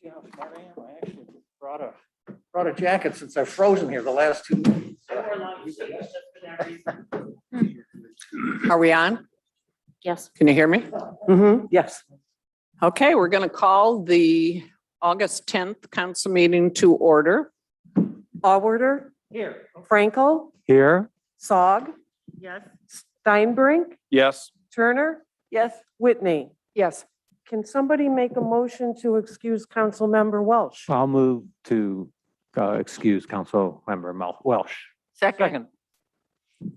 See how smart I am? I actually brought a jacket since I've frozen here the last 2 weeks. Are we on? Yes. Can you hear me? Yes. Okay, we're going to call the August 10th council meeting to order. Order, Here. Frankel, Here. Sog, Yes. Steinbrink, Yes. Turner, Yes. Whitney. Yes. Can somebody make a motion to excuse Councilmember Welsh? I'll move to excuse Councilmember Welsh. Second.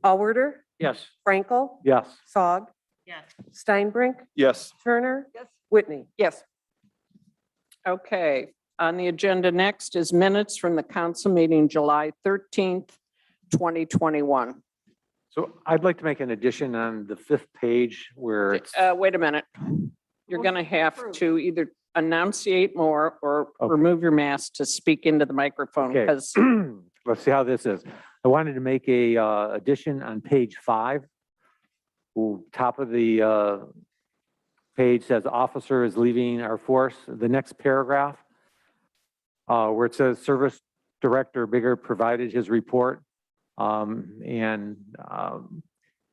Order, Yes. Frankel, Yes. Sog, Yes. Steinbrink, Yes. Turner, Yes. Whitney. Yes. Okay, on the agenda next is minutes from the council meeting July 13th, 2021. So I'd like to make an addition on the 5th page where it's, Wait a minute. You're going to have to either enunciate more or Okay. remove your mask to speak into the microphone Okay. because let's see how this is. I wanted to make a addition on page 5. Top of the page says officer is leaving our force. The next paragraph where it says service director Bigger provided his report.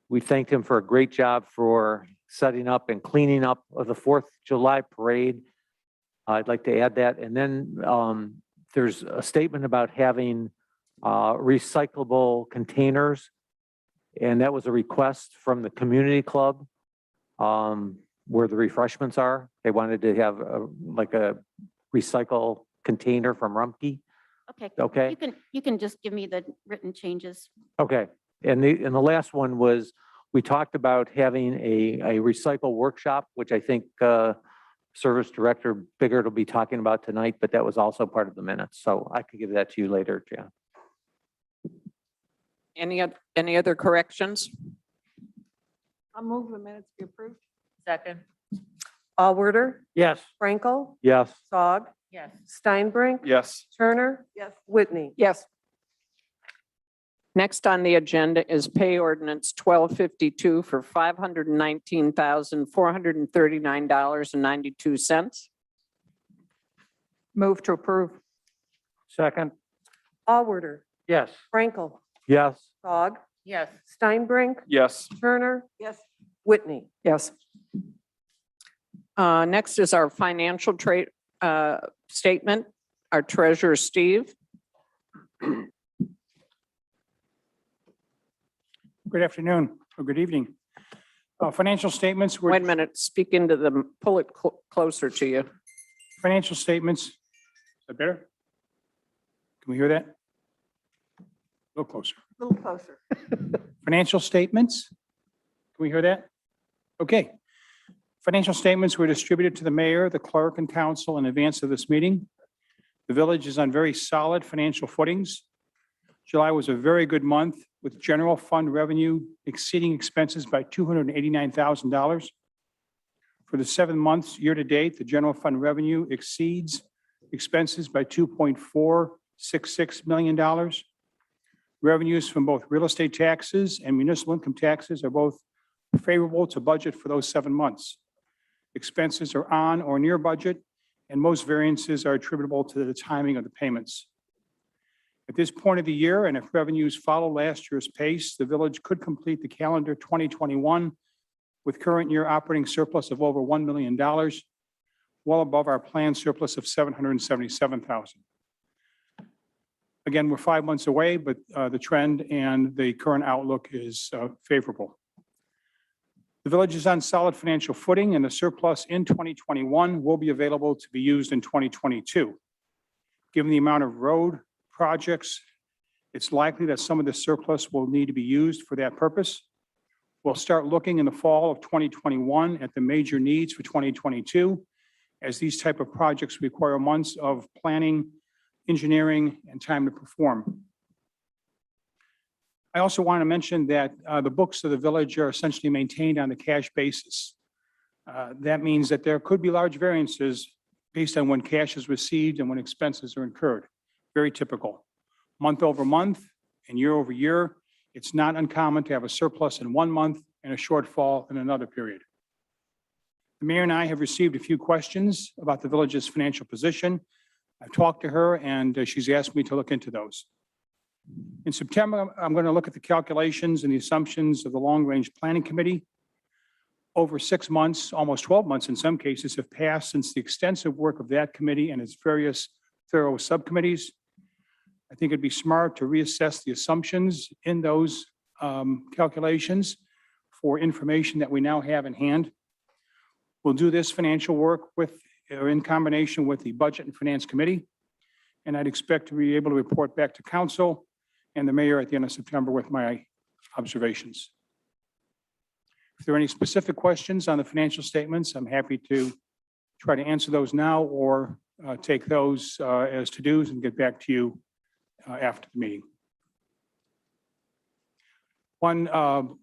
We thanked him for a great job for setting up and cleaning up of the 4th of July parade. I'd like to add that. And then there's a statement about having recyclable containers. And that was a request from the community club where the refreshments are. They wanted to have like a recycle container from Rumpke. Okay. Okay. You can just give me the written changes. Okay, and the last one was, we talked about having a recycle workshop, which I think Service Director Biggert will be talking about tonight, but that was also part of the minutes, so I could give that to you later, Jan. any other corrections? I'll move the minutes be approved. Second. Order, Yes. Frankel, Yes. Sog, Yes. Steinbrink, Yes. Turner, Yes. Whitney. Yes. Next on the agenda is pay ordinance 1252 for $519,439.92. Move to approve. Second. Order, Yes. Frankel, Yes. Sog, Yes. Steinbrink, Yes. Turner, Yes. Whitney. Yes. Next is our financial trade statement. Our treasurer, Steve. Good afternoon or good evening. Financial statements Wait a were, minute, speak into the, pull it closer to you. financial statements. Is that better? Can we hear that? A little closer. A little closer. Financial statements. Can we hear that? Okay. Financial statements were distributed to the mayor, the clerk, and council in advance of this meeting. The village is on very solid financial footings. July was a very good month with general fund revenue exceeding expenses by $289,000. For the 7 months year-to-date, the general fund revenue exceeds expenses by $2.466 million. Revenues from both real estate taxes and municipal income taxes are both favorable to budget for those 7 months. Expenses are on or near budget, and most variances are attributable to the timing of the payments. At this point of the year, and if revenues follow last year's pace, the village could complete the calendar 2021 with current year operating surplus of over $1 million, well above our planned surplus of $777,000. Again, we're 5 months away, but the trend and the current outlook is favorable. The village is on solid financial footing, and the surplus in 2021 will be available to be used in 2022. Given the amount of road projects, it's likely that some of the surplus will need to be used for that purpose. We'll start looking in the fall of 2021 at the major needs for 2022, as these type of projects require months of planning, engineering, and time to perform. I also want to mention that the books of the village are essentially maintained on the cash basis. That means that there could be large variances based on when cash is received and when expenses are incurred. Very typical. Month over month and year over year, it's not uncommon to have a surplus in 1 month and a shortfall in another period. The mayor and I have received a few questions about the village's financial position. I've talked to her and she's asked me to look into those. In September, I'm going to look at the calculations and the assumptions of the Long-Range Planning Committee. Over 6 months, almost 12 months in some cases, have passed since the extensive work of that committee and its various thorough subcommittees. I think it'd be smart to reassess the assumptions in those calculations for information that we now have in hand. We'll do this financial work with, or in combination with the Budget and Finance Committee. And I'd expect to be able to report back to council and the mayor at the end of September with my observations. If there are any specific questions on the financial statements, I'm happy to try to answer those now or take those as to-dos and get back to you after the meeting. One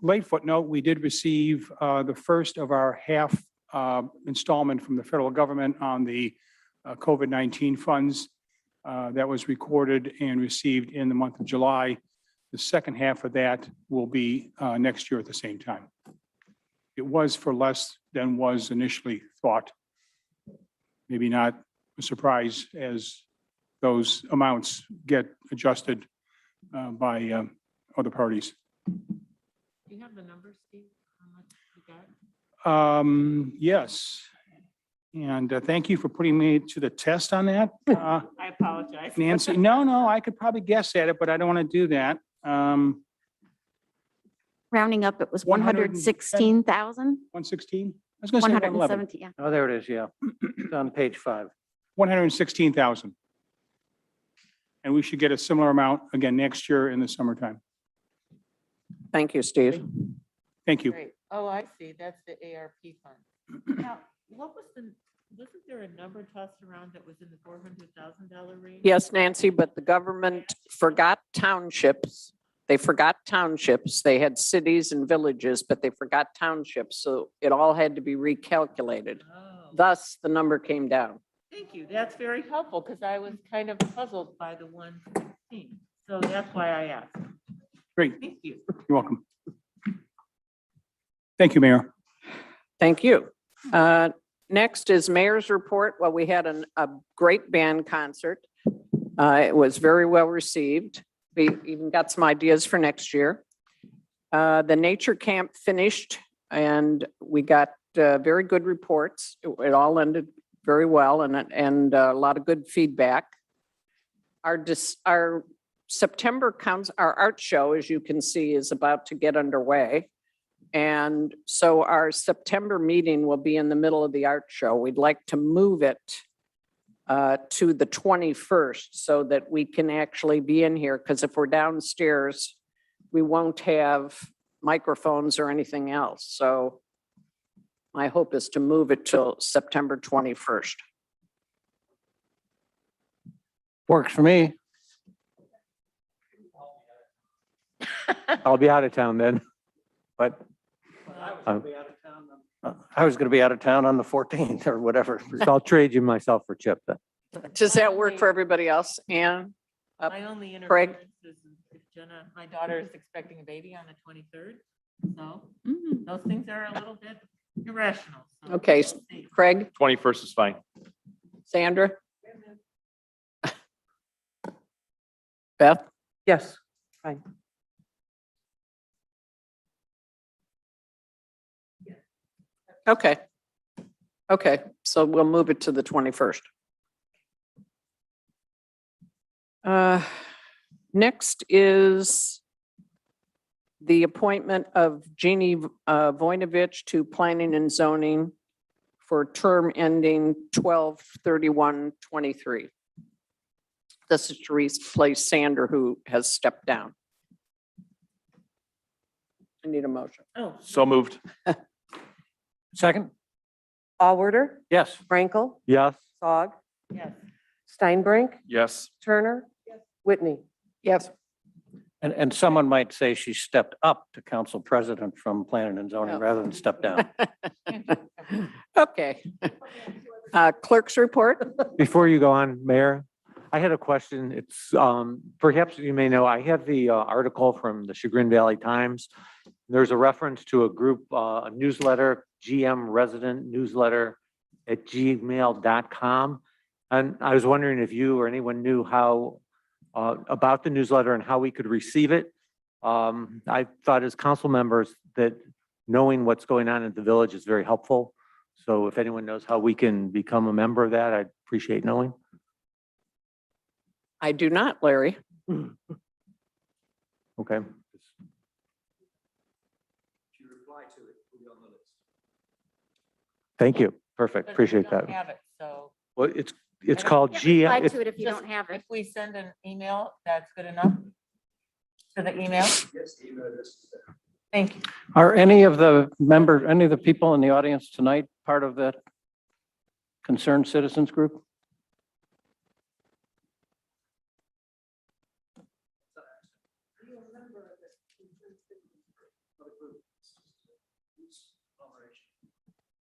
late footnote, we did receive the first of our half installment from the federal government on the COVID-19 funds that was recorded and received in the month of July. The second half of that will be next year at the same time. It was for less than was initially thought. Maybe not a surprise as those amounts get adjusted by other parties. Do you have the numbers, Steve? How much you got? Yes. And thank you for putting me to the test on that. I apologize. Nancy, no, I could probably guess at it, but I don't want to do that. Rounding up, it was 110. 116,000, 116? I was going to say 111. 170, yeah. Oh, there it is, yeah. It's on page 5. 116,000. And we should get a similar amount again next year in the summertime. Thank you, Steve. Thank you. Great. Oh, I see. That's the ARP fund. Now, what was wasn't there a number tossed around that was in the $400,000 range? Yes, Nancy, but the government forgot townships. They forgot townships. They had cities and villages, but they forgot townships. So it all had to be recalculated. Oh, Thus, the number came down. thank you. That's very helpful because I was kind of puzzled by the 116. So that's why I asked. Great. Thank you. You're welcome. Thank you, Mayor. Thank you. Next is mayor's report. Well, we had a great band concert. It was very well received. We even got some ideas for next year. The nature camp finished and we got very good reports. It all ended very well and a lot of good feedback. Our September our art show, as you can see, is about to get underway. And so our September meeting will be in the middle of the art show. We'd like to move it to the 21st so that we can actually be in here, because if we're downstairs, we won't have microphones or anything else. So my hope is to move it till September 21st. Works for me. I'll be out of town then, but I was going to be out of town on the 14th or whatever. so I'll trade you myself for Chip then. Does that work for everybody else? Ann? My only Craig? interference is if Jenna, my daughter is expecting a baby on the 23rd. So Mhm. those things are a little bit irrational. So Okay, we'll see. Craig, 21st is fine. Sandra? Beth? Yes, fine. Okay. Okay, so we'll move it to the 21st. Next is the appointment of Jeannie Voinovich to Planning and Zoning for term ending 12/31/23. This is to replace Sandra, who has stepped down. I need a motion. Oh, So moved. Second? Allworder, Yes. Frankel, Yes, Sog, yes. Steinbrink, Yes. Turner, Whitney. Yes. And someone might say she stepped up to council president from planning and zoning No. rather than step down. Okay. Clerk's report? before you go on, Mayor, I had a question. It's, perhaps you may know, I have the article from the Chagrin Valley Times. There's a reference to a group, a newsletter gmresidentnewsletter@gmail.com. And I was wondering if you or anyone knew how, about the newsletter and how we could receive it. I thought as council members that knowing what's going on in the village is very helpful. So if anyone knows how we can become a member of that, I'd appreciate knowing. I do not, Larry. Okay. Thank you. Perfect. But we Appreciate don't that. Have it, so Well, it's don't- called Can't G. reply it's- to it if you just don't have it. if we send an email, that's good enough? To the email? Thank you. Are any of the people in the audience tonight part of that concerned citizens group?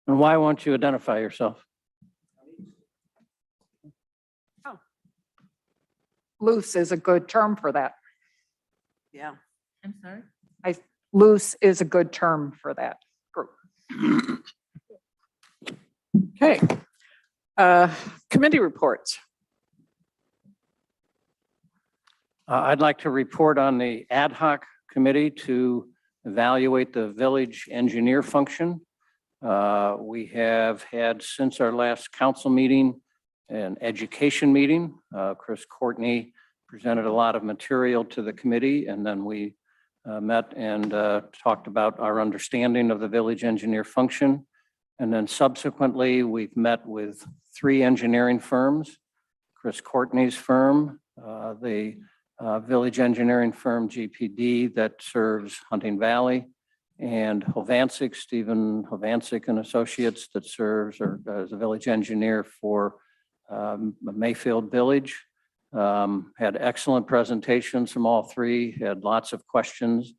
And why won't you identify yourself? Loose is a good term for that. Yeah. I'm sorry? Loose is a good term for that group. Okay. Committee reports. I'd like to report on the ad hoc committee to evaluate the village engineer function. We have had, since our last council meeting, an education meeting. Chris Courtney presented a lot of material to the committee, and then we met and talked about our understanding of the village engineer function. And then subsequently, we've met with 3 engineering firms, Chris Courtney's firm, the village engineering firm GPD that serves Hunting Valley, and Hovansik, Stephen Hovansik and Associates that serves or as a village engineer for Mayfield Village. Had excellent presentations from all 3, had lots of questions.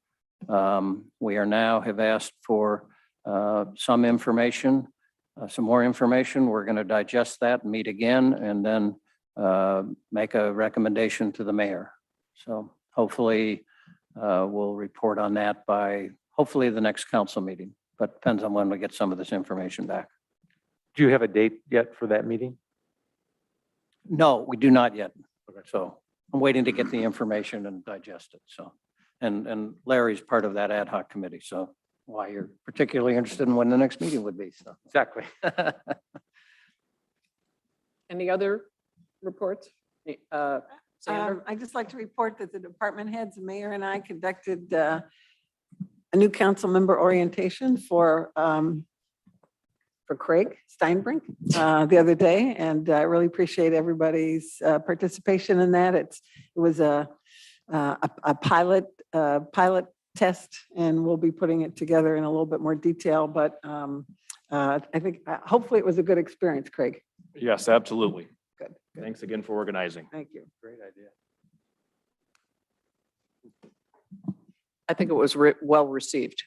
We are now have asked for some information, some more information. We're going to digest that, meet again, and then make a recommendation to the mayor. So hopefully we'll report on that by hopefully the next council meeting, but depends on when we get some of this information back. Do you have a date yet for that meeting? No, we do not yet. So I'm waiting to get the information and digest it. So, and Larry's part of that ad hoc committee. So why you're particularly interested in when the next meeting would be. So Exactly. Any other reports? Sandra? I'd just like to report that the department heads, the mayor and I conducted a new council member orientation for Craig Steinbrink the other day. And I really appreciate everybody's participation in that. It was a pilot test, and we'll be putting it together in a little bit more detail. But I think hopefully it was a good experience, Craig. Yes, absolutely. Good. Thanks again for organizing. Thank you. Great idea. I think it was well received.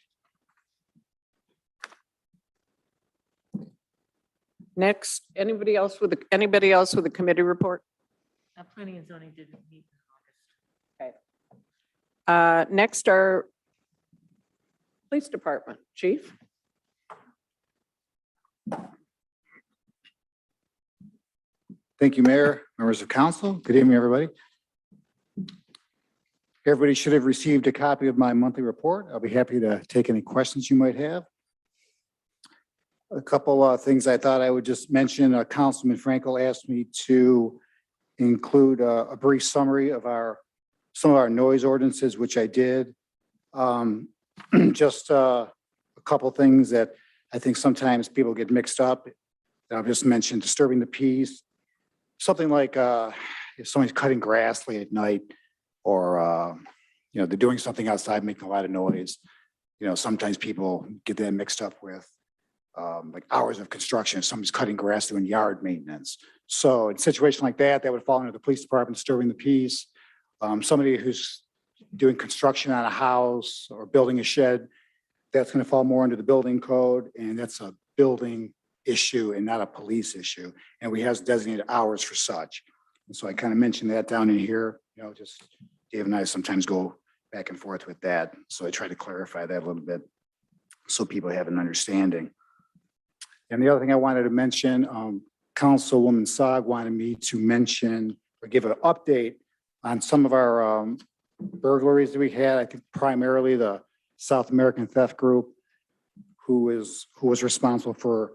Next, anybody else with a committee report? Planning and zoning didn't meet in August. Next, our police department, chief. Thank you, Mayor, members of council. Good evening, everybody. Everybody should have received a copy of my monthly report. I'll be happy to take any questions you might have. A couple of things I thought I would just mention. Councilman Frankel asked me to include a brief summary of some of our noise ordinances, which I did. Just a couple things that I think sometimes people get mixed up. I'll just mention disturbing the peace. Something like if someone's cutting grass late at night, or they're doing something outside making a lot of noise. Sometimes people get that mixed up with like hours of construction. If someone's cutting grass doing yard maintenance. So in a situation like that, that would fall under the police department disturbing the peace. Somebody who's doing construction on a house or building a shed, that's going to fall more under the building code, and that's a building issue and not a police issue. And we have designated hours for such. And so I kind of mentioned that down in here, just Dave and I sometimes go back and forth with that. So I try to clarify that a little bit so people have an understanding. And the other thing I wanted to mention, Councilwoman Sog wanted me to mention or give an update on some of our burglaries that we had. I think primarily the South American Theft Group, who was responsible for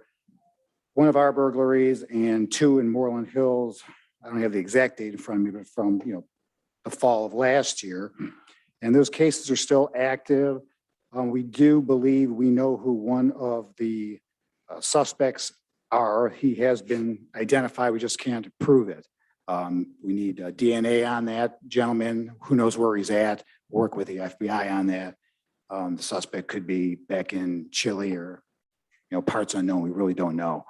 one of our burglaries and two in Moreland Hills. I don't have the exact date in front of me, but from, the fall of last year. And those cases are still active. We do believe we know who one of the suspects are. He has been identified. We just can't prove it. We need DNA on that gentleman. Who knows where he's at? Work with the FBI on that. The suspect could be back in Chile or, parts unknown. We really don't know.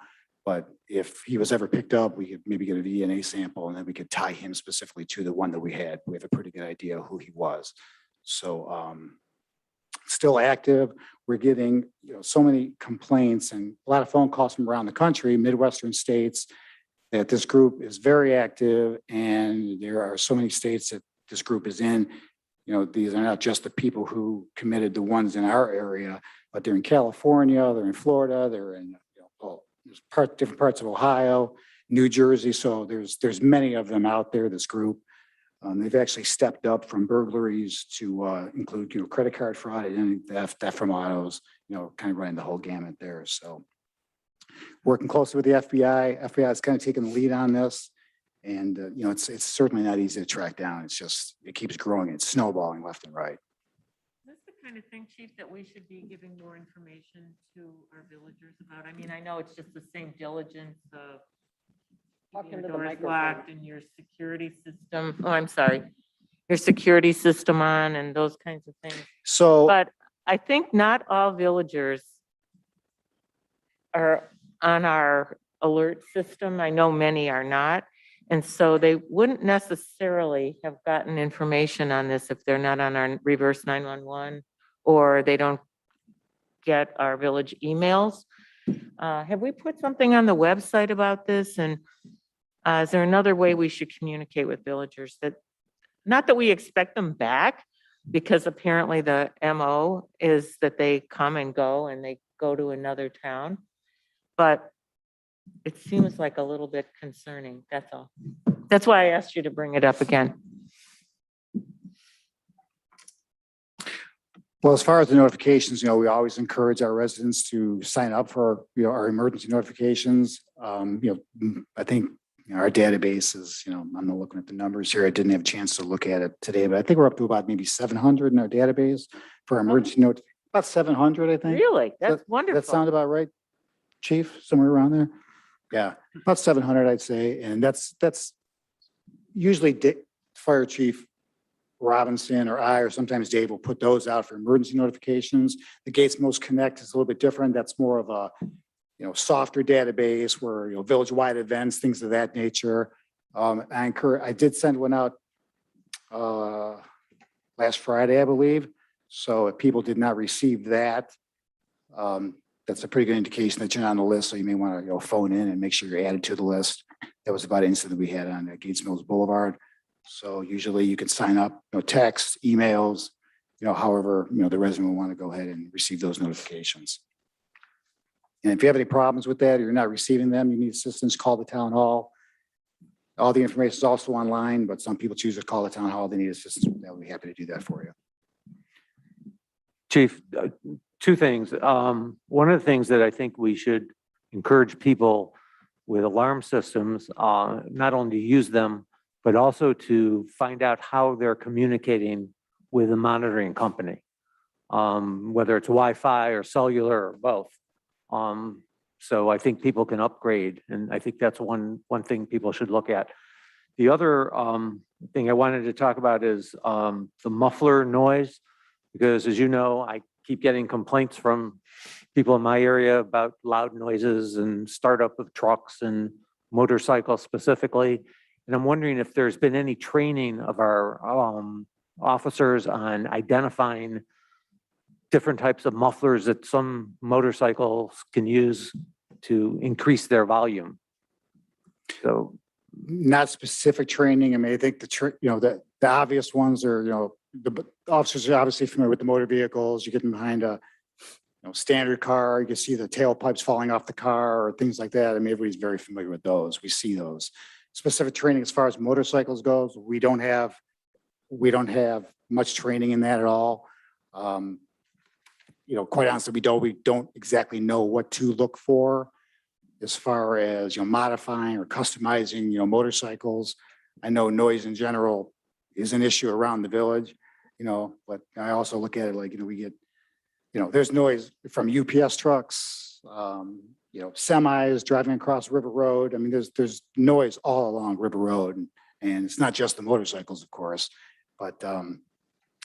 But if he was ever picked up, we could maybe get a DNA sample and then we could tie him specifically to the one that we had. We have a pretty good idea who he was. So still active. We're getting so many complaints and a lot of phone calls from around the country, Midwestern states, that this group is very active, and there are so many states that this group is in. These are not just the people who committed the ones in our area, but they're in California, they're in Florida, they're in different parts of Ohio, New Jersey. So there's many of them out there, this group. They've actually stepped up from burglaries to include, credit card fraud, identity theft from autos, kind of running the whole gamut there. So working closely with the FBI. FBI is kind of taking the lead on this. And, it's certainly not easy to track down. It's just, it keeps growing. It's snowballing left and right. That's the kind of thing, Chief, that we should be giving more information to our villagers about. I mean, I know it's just the same diligence of Talk keeping into your the doors microphone. locked and your security system. Oh, I'm sorry. Your security system on and those kinds of things. So But I think not all villagers are on our alert system. I know many are not. And so they wouldn't necessarily have gotten information on this if they're not on our reverse 911 or they don't get our village emails. Have we put something on the website about this? And is there another way we should communicate with villagers that, not that we expect them back, because apparently the MO is that they come and go and they go to another town, but it seems like a little bit concerning, that's all. That's why I asked you to bring it up again. Well, as far as the notifications, we always encourage our residents to sign up for, our emergency notifications. I think our database is, I'm not looking at the numbers here. I didn't have a chance to look at it today, but I think we're up to about maybe 700 in our database for emergency note. About 700, I think. Really? That's That wonderful. sound about right, Chief? Somewhere around there? Yeah, about 700, I'd say. And that's usually Fire Chief Robinson or I, or sometimes Dave will put those out for emergency notifications. The Gates Most Connect is a little bit different. That's more of a, softer database where, village-wide events, things of that nature. I did send one out last Friday, I believe. So if people did not receive that, that's a pretty good indication that you're on the list. So you may want to, phone in and make sure you're added to the list. That was about an incident we had on Gates Mills Boulevard. So usually you can sign up, text, emails, however, the resident will want to go ahead and receive those notifications. And if you have any problems with that, or you're not receiving them, you need assistance, call the town hall. All the information is also online, but some people choose to call the town hall. They need assistance with that. We'll be happy to do that for you. Chief, two things. One of the things that I think we should encourage people with alarm systems, not only to use them, but also to find out how they're communicating with the monitoring company, whether it's Wi-Fi or cellular or both. So I think people can upgrade, and I think that's one thing people should look at. The other thing I wanted to talk about is the muffler noise, because as you know, I keep getting complaints from people in my area about loud noises and startup of trucks and motorcycles specifically. And I'm wondering if there's been any training of our officers on identifying different types of mufflers that some motorcycles can use to increase their volume. So Not specific training. I mean, I think the obvious ones are, the officers are obviously familiar with the motor vehicles. You get them behind a standard car, you can see the tailpipes falling off the car or things like that. I mean, everybody's very familiar with those. We see those. Specific training as far as motorcycles goes, we don't have much training in that at all. Quite honestly, we don't exactly know what to look for as far as, modifying or customizing, motorcycles. I know noise in general is an issue around the village, but I also look at it like, we get, there's noise from UPS trucks, semis driving across River Road. I mean, there's noise all along River Road, and it's not just the motorcycles, of course, but,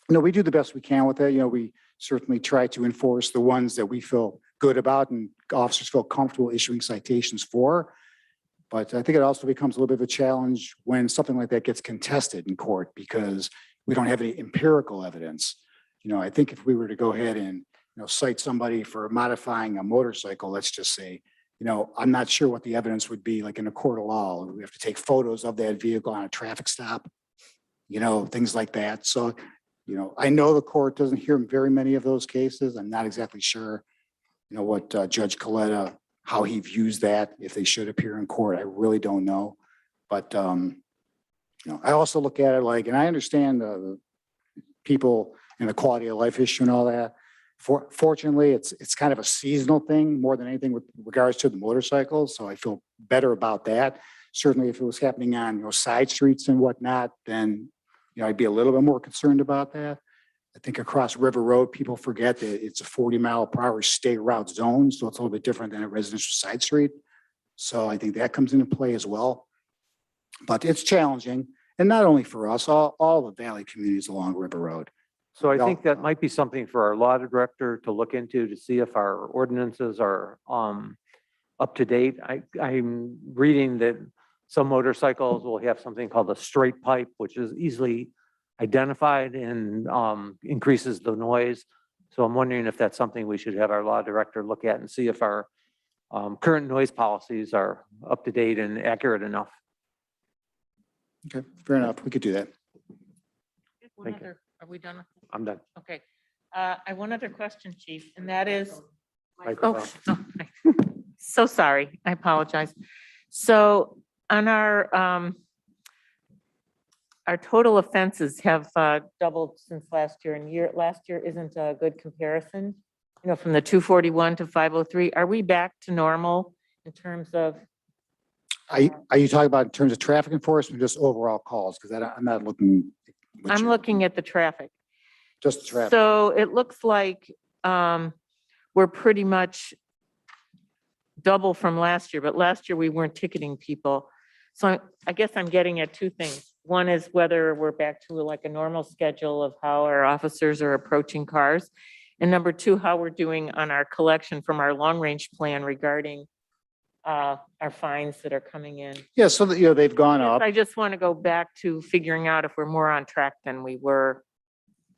we do the best we can with it. We certainly try to enforce the ones that we feel good about and officers feel comfortable issuing citations for. But I think it also becomes a little bit of a challenge when something like that gets contested in court because we don't have any empirical evidence. I think if we were to go ahead and, cite somebody for modifying a motorcycle, let's just say, I'm not sure what the evidence would be like in a court of law. We have to take photos of that vehicle on a traffic stop, things like that. So, I know the court doesn't hear very many of those cases. I'm not exactly sure, what Judge Coletta, how he views that, if they should appear in court. I really don't know. But, I also look at it like, and I understand the people and the quality of life issue and all that. Fortunately, it's kind of a seasonal thing more than anything with regards to the motorcycles. So I feel better about that. Certainly if it was happening on, side streets and whatnot, then, I'd be a little bit more concerned about that. I think across River Road, people forget that it's a 40-mile-per-hour state route zone. So it's a little bit different than a residential side street. So I think that comes into play as well. But it's challenging. And not only for us, all the valley communities along River Road. So I think that might be something for our law director to look into to see if our ordinances are up to date. I'm reading that some motorcycles will have something called a straight pipe, which is easily identified and increases the noise. So I'm wondering if that's something we should have our law director look at and see if our current noise policies are up to date and accurate enough. Okay, fair enough. We could do that. One other, are we done? I'm done. Okay. I one other question, Chief, and that is, Microphone. so sorry, I apologize. So on our total offenses have doubled since last year, and last year isn't a good comparison, from the 241 to 503. Are we back to normal in terms of? Are you talking about in terms of traffic enforcement, or just overall calls? Because I'm not looking. I'm looking at the traffic. Just the traffic. So it looks like we're pretty much double from last year, but last year we weren't ticketing people. So I guess I'm getting at two things. One is whether we're back to like a normal schedule of how our officers are approaching cars. And number two, how we're doing on our collection from our long range plan regarding our fines that are coming in. Yeah, so that, they've gone up. I just want to go back to figuring out if we're more on track than we were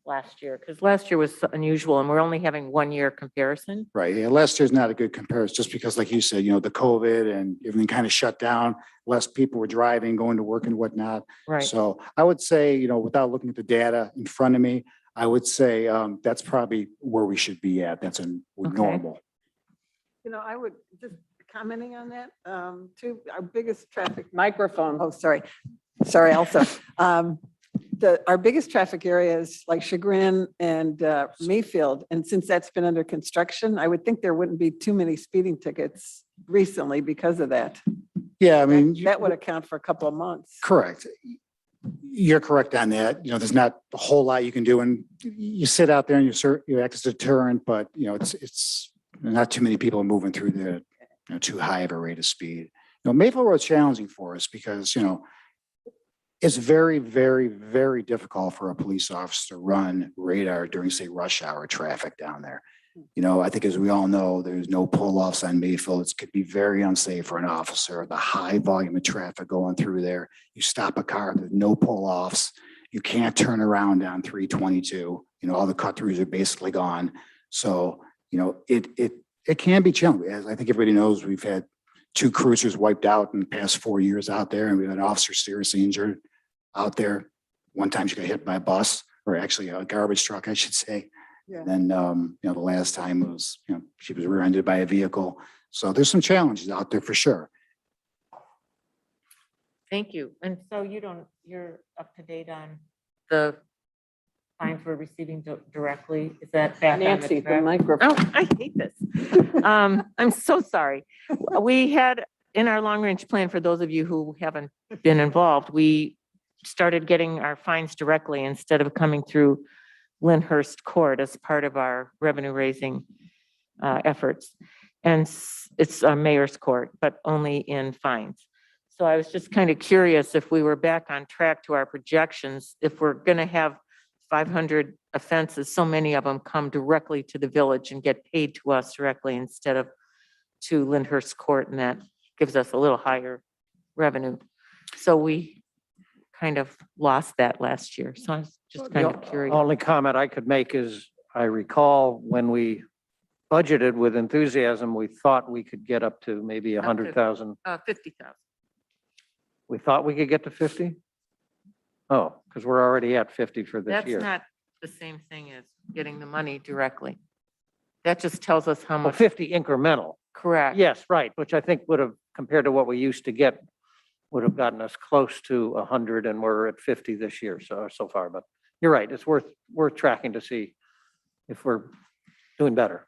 last year, because last year was unusual and we're only having 1 year comparison. Right. Yeah. Last year's not a good comparison just because, like you said, the COVID and everything kind of shut down. Less people were driving, going to work and whatnot. Right. So I would say, without looking at the data in front of me, I would say that's probably where we should be at. That's normal. I would just commenting on that too. Our biggest traffic. Microphone. Oh, sorry. Also, our biggest traffic areas like Chagrin and Mayfield, and since that's been under construction, I would think there wouldn't be too many speeding tickets recently because of that. Yeah, I mean, That would account for a couple of months. correct. You're correct on that. There's not a whole lot you can do, and you sit out there and you act as a deterrent, but it's not too many people moving through the too high of a rate of speed. Mayfield Road's challenging for us because it's very, very, very difficult for a police officer to run radar during, say, rush hour traffic down there. I think as we all know, there's no pull-offs on Mayfield. It could be very unsafe for an officer. The high volume of traffic going through there. You stop a car, there's no pull-offs. You can't turn around on 322. All the cut-throughs are basically gone. So, it can be challenging. As I think everybody knows, we've had 2 cruisers wiped out in the past 4 years out there, and we've had an officer seriously injured out there. One time she got hit by a bus, or actually a garbage truck, I should say. Yeah. Then, the last time was, she was rear-ended by a vehicle. So there's some challenges out there for sure. Thank you. And so you're up to date on the fines we're receiving directly? Is that back on the Nancy, the track? microphone. Oh, I hate this. I'm so sorry. We had in our long-range plan, for those of you who haven't been involved, we started getting our fines directly instead of coming through Lyndhurst Court as part of our revenue raising efforts. And it's a mayor's court, but only in fines. So I was just kind of curious if we were back on track to our projections, if we're going to have 500 offenses, so many of them come directly to the village and get paid to us directly instead of to Lyndhurst Court, and that gives us a little higher revenue. So we kind of lost that last year. So I was just kind of curious. Only comment I could make is I recall when we budgeted with enthusiasm, we thought we could get up to maybe 100,000. 50,000. We thought we could get to 50? Oh, because we're already at 50 for this That's year. not the same thing as getting the money directly. That just tells us how Well, much. 50 incremental. Correct. Yes, right, which I think would have, compared to what we used to get, would have gotten us close to 100, and we're at 50 this year so far. But you're right, it's worth tracking to see if we're doing better.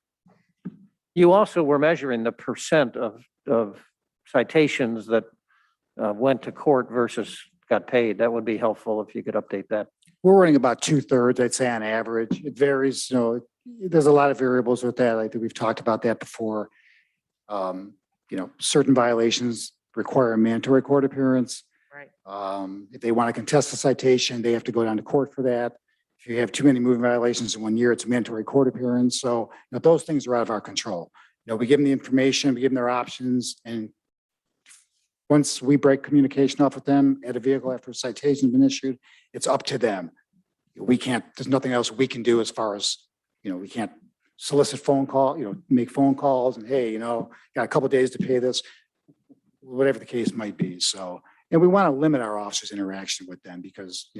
You also were measuring the percent of citations that went to court versus got paid. That would be helpful if you could update that. We're running about 2/3, I'd say, on average. It varies, there's a lot of variables with that. I think we've talked about that before. Certain violations require a mandatory court appearance. Right. If they want to contest a citation, they have to go down to court for that. If you have too many moving violations in 1 year, it's a mandatory court appearance. So those things are out of our control. We give them the information, we give them their options, and once we break communication off with them at a vehicle after a citation's been issued, it's up to them. There's nothing else we can do as far as, we can't solicit phone call, make phone calls and, hey, got a couple of days to pay this, whatever the case might be. So, and we want to limit our officers' interaction with them because,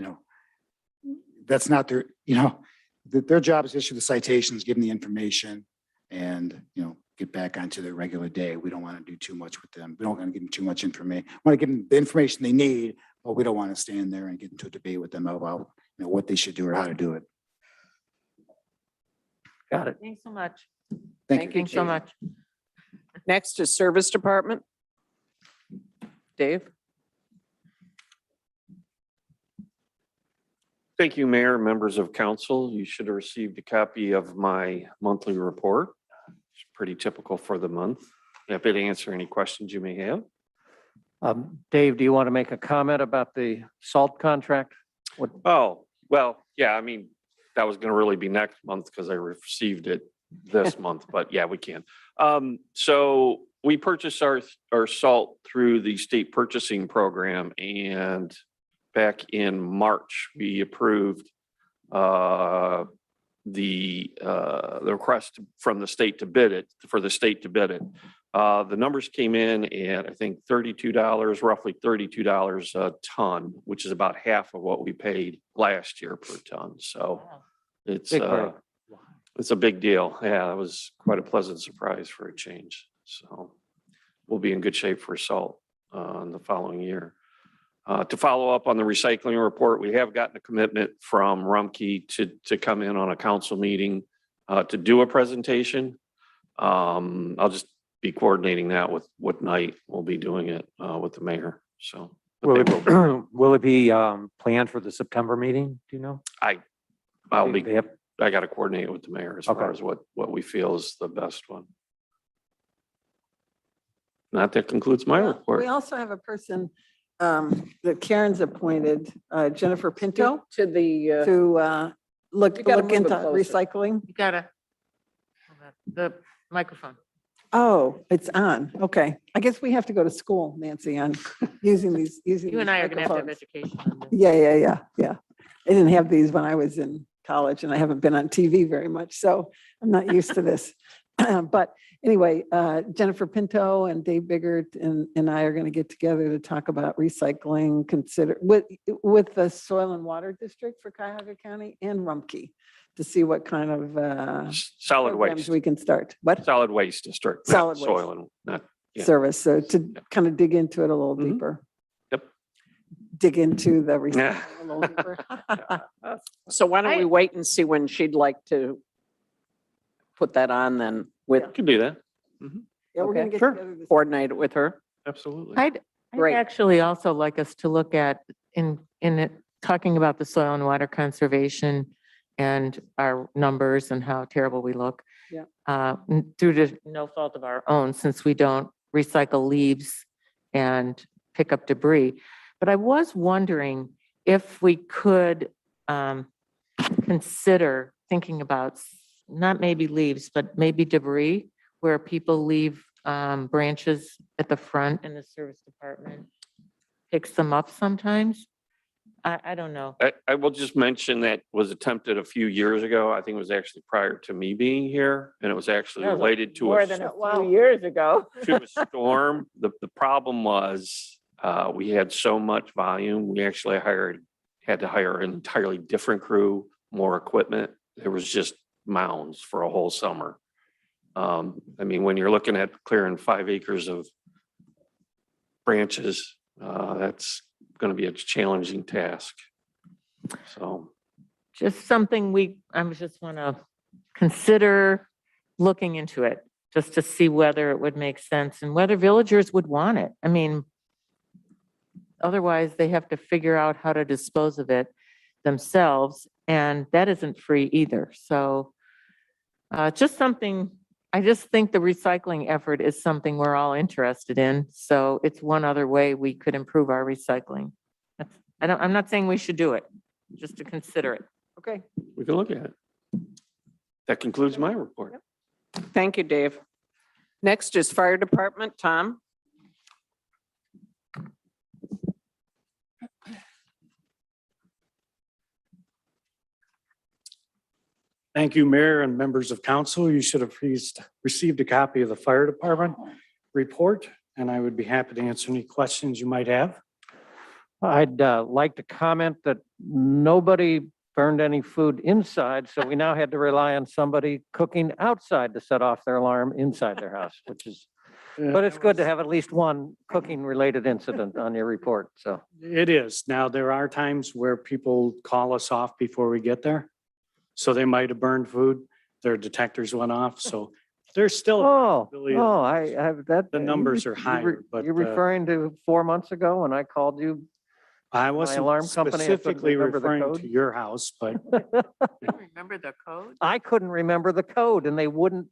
that's not their job is to issue the citations, give them the information, and, get back onto their regular day. We don't want to do too much with them. We don't want to give them too much information. We want to give them the information they need, but we don't want to stand there and get into a debate with them about, what they should do or how to do it. Got it. Thanks so much. Thank you. Thanks so much. Next is Service Department. Dave? Thank you, Mayor, members of council. You should have received a copy of my monthly report. It's pretty typical for the month. Happy to answer any questions you may have. Dave, do you want to make a comment about the salt contract? Oh, well, yeah, that was going to really be next month because I received it this month, but yeah, we can. So we purchased our salt through the state purchasing program, and back in March, we approved the request from the state to bid it, for the state to bid it. The numbers came in at, I think, roughly $32 a ton, which is about half of what we paid last year per ton. So it's a big deal. Yeah, it was quite a pleasant surprise for a change. So we'll be in good shape for salt in the following year. To follow up on the recycling report, we have gotten a commitment from Rumpke to come in on a council meeting to do a presentation. I'll just be coordinating that with what night we'll be doing it with the mayor. So Will it be planned for the September meeting? Do you know? I got to coordinate with the mayor as far as what we feel is the best one. That concludes my report. We also have a person that Karen's appointed, Jennifer Pinto, To the, to look You gotta move it into closer. recycling. You gotta, the microphone. Oh, it's on. Okay. I guess we have to go to school, Nancy, on using these. You and I are gonna have to have microphones. education on this. Yeah. I didn't have these when I was in college, and I haven't been on TV very much, so I'm not used to this. But anyway, Jennifer Pinto and Dave Biggert and I are going to get together to talk about recycling, with the Soil and Water District for Cuyahoga County and Rumpke. to see what kind of Solid programs waste, we can start. What? solid waste district, not Solid waste. soil and not, yeah. Service, so to kind of dig into it a little Mhm. deeper. Yep. Dig into the Yeah. recycling a little deeper. So why don't we I- wait and see when she'd like to put that on then with, Can do that. Yeah, we're gonna Okay. get Sure. together this. coordinate it with her? Absolutely. I'd Great. actually also like us to look at in it, talking about the soil and water conservation and our numbers and how terrible we look. Yeah. Due to no fault of our own, since we don't recycle leaves and pick up debris. But I was wondering if we could consider thinking about not maybe leaves, but maybe debris where people leave branches at the front and the service department picks them up sometimes. I don't know. I will just mention that was attempted a few years ago. I think it was actually prior to me being here, and it was actually That was related to More a than a few years ago. to a storm. The problem was, we had so much volume, we actually had to hire an entirely different crew, more equipment. There was just mounds for a whole summer. I mean, when you're looking at clearing 5 acres of branches, that's gonna be a challenging task. So, Just something I just want to consider looking into it, just to see whether it would make sense and whether villagers would want it. I mean, otherwise they have to figure out how to dispose of it themselves, and that isn't free either. So just something, I just think the recycling effort is something we're all interested in. So it's one other way we could improve our recycling. I'm not saying we should do it, just to consider it. Okay. we can look at it. That concludes my report. Thank you, Dave. Next is Fire Department, Tom. Thank you, Mayor and members of council. You should have received a copy of the fire department report, and I would be happy to answer any questions you might have. I'd like to comment that nobody burned any food inside, so we now had to rely on somebody cooking outside to set off their alarm inside their house, which is, but it's good to have at least one cooking-related incident on your report, so. It is. Now, there are times where people call us off before we get there. So they might have burned food, their detectors went off, so there's still, Oh, possibility oh, I have that. the numbers are higher, but You're referring to 4 months ago when I called you? I alarm wasn't company, I couldn't specifically remember the referring code. to your house, but Remember the code? I couldn't remember the code and they wouldn't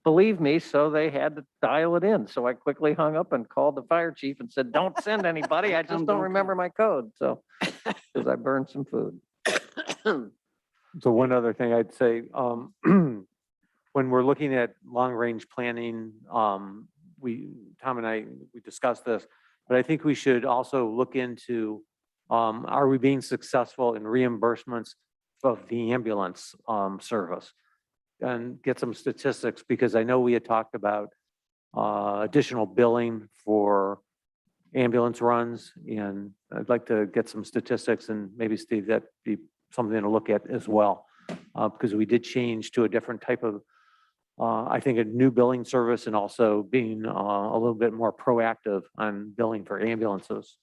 believe me, so they had to dial it in. So I quickly hung up and called the fire chief and said, don't send anybody. I just don't remember my code. So, because I burned some food. So one other thing I'd say, when we're looking at long-range planning, Tom and I, we discussed this, but I think we should also look into, are we being successful in reimbursements of the ambulance service? And get some statistics, because I know we had talked about additional billing for ambulance runs, and I'd like to get some statistics, and maybe Steve, that'd be something to look at as well, because we did change to a different type of, I think, a new billing service, and also being a little bit more proactive on billing for ambulances,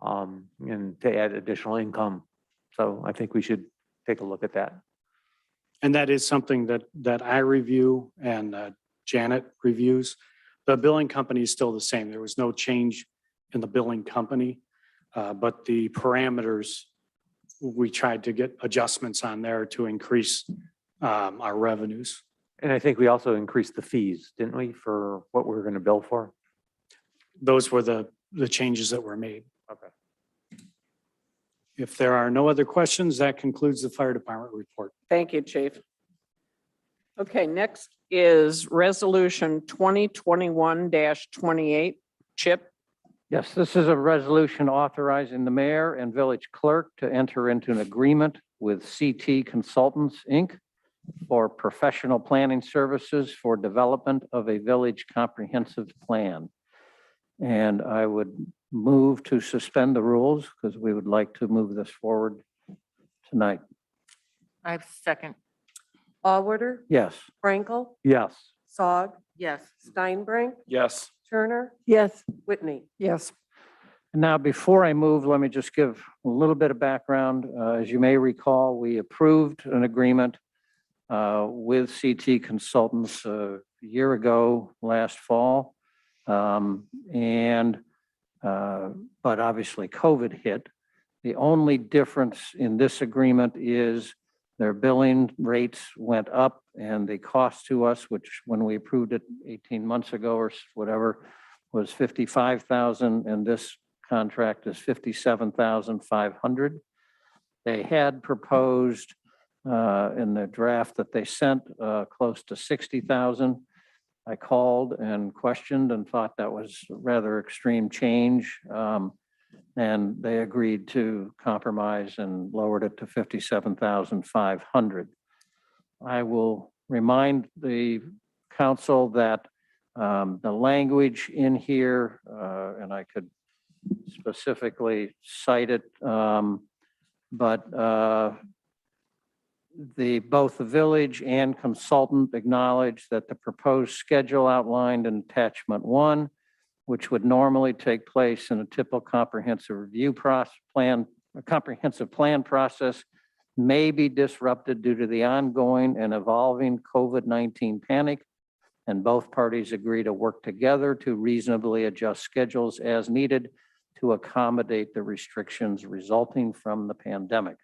and to add additional income. So I think we should take a look at that. and that is something that I review and Janet reviews. The billing company is still the same. There was no change in the billing company, but the parameters, we tried to get adjustments on there to increase our revenues. And I think we also increased the fees, didn't we, for what we were going to bill for? Those were the changes that were made. Okay. If there are no other questions, that concludes the fire department report. Thank you, Chief. Okay, next is Resolution 2021-28. Chip? Yes, this is a resolution authorizing the mayor and village clerk to enter into an agreement with CT Consultants, Inc. for professional planning services for development of a village comprehensive plan. And I would move to suspend the rules because we would like to move this forward tonight. I second. Allward, Yes. Frankel, Yes. Sog, Yes. Steinbrink, Yes. Turner, Yes. Whitney. Yes. Now, before I move, let me just give a little bit of background. As you may recall, we approved an agreement with CT Consultants a year ago, last fall. But obviously COVID hit. The only difference in this agreement is their billing rates went up and the cost to us, which when we approved it 18 months ago or whatever, was 55,000, and this contract is 57,500. They had proposed in the draft that they sent close to 60,000. I called and questioned and thought that was a rather extreme change. And they agreed to compromise and lowered it to 57,500. I will remind the council that the language in here, and I could specifically cite it, but both the village and consultant acknowledge that the proposed schedule outlined in attachment 1, which would normally take place in a typical comprehensive review plan process, may be disrupted due to the ongoing and evolving COVID-19 panic, and both parties agree to work together to reasonably adjust schedules as needed to accommodate the restrictions resulting from the pandemic.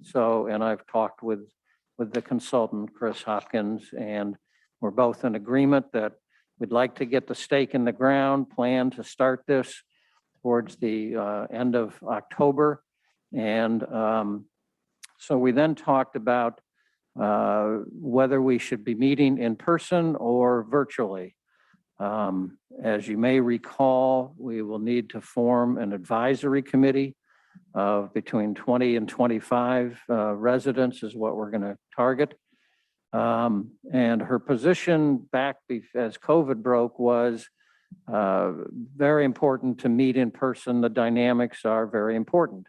So, and I've talked with the consultant, Chris Hopkins, and we're both in agreement that we'd like to get the stake in the ground, plan to start this towards the end of October. And so we then talked about whether we should be meeting in person or virtually. As you may recall, we will need to form an advisory committee of between 20 and 25 residents is what we're going to target. And her position back as COVID broke was very important to meet in person. The dynamics are very important.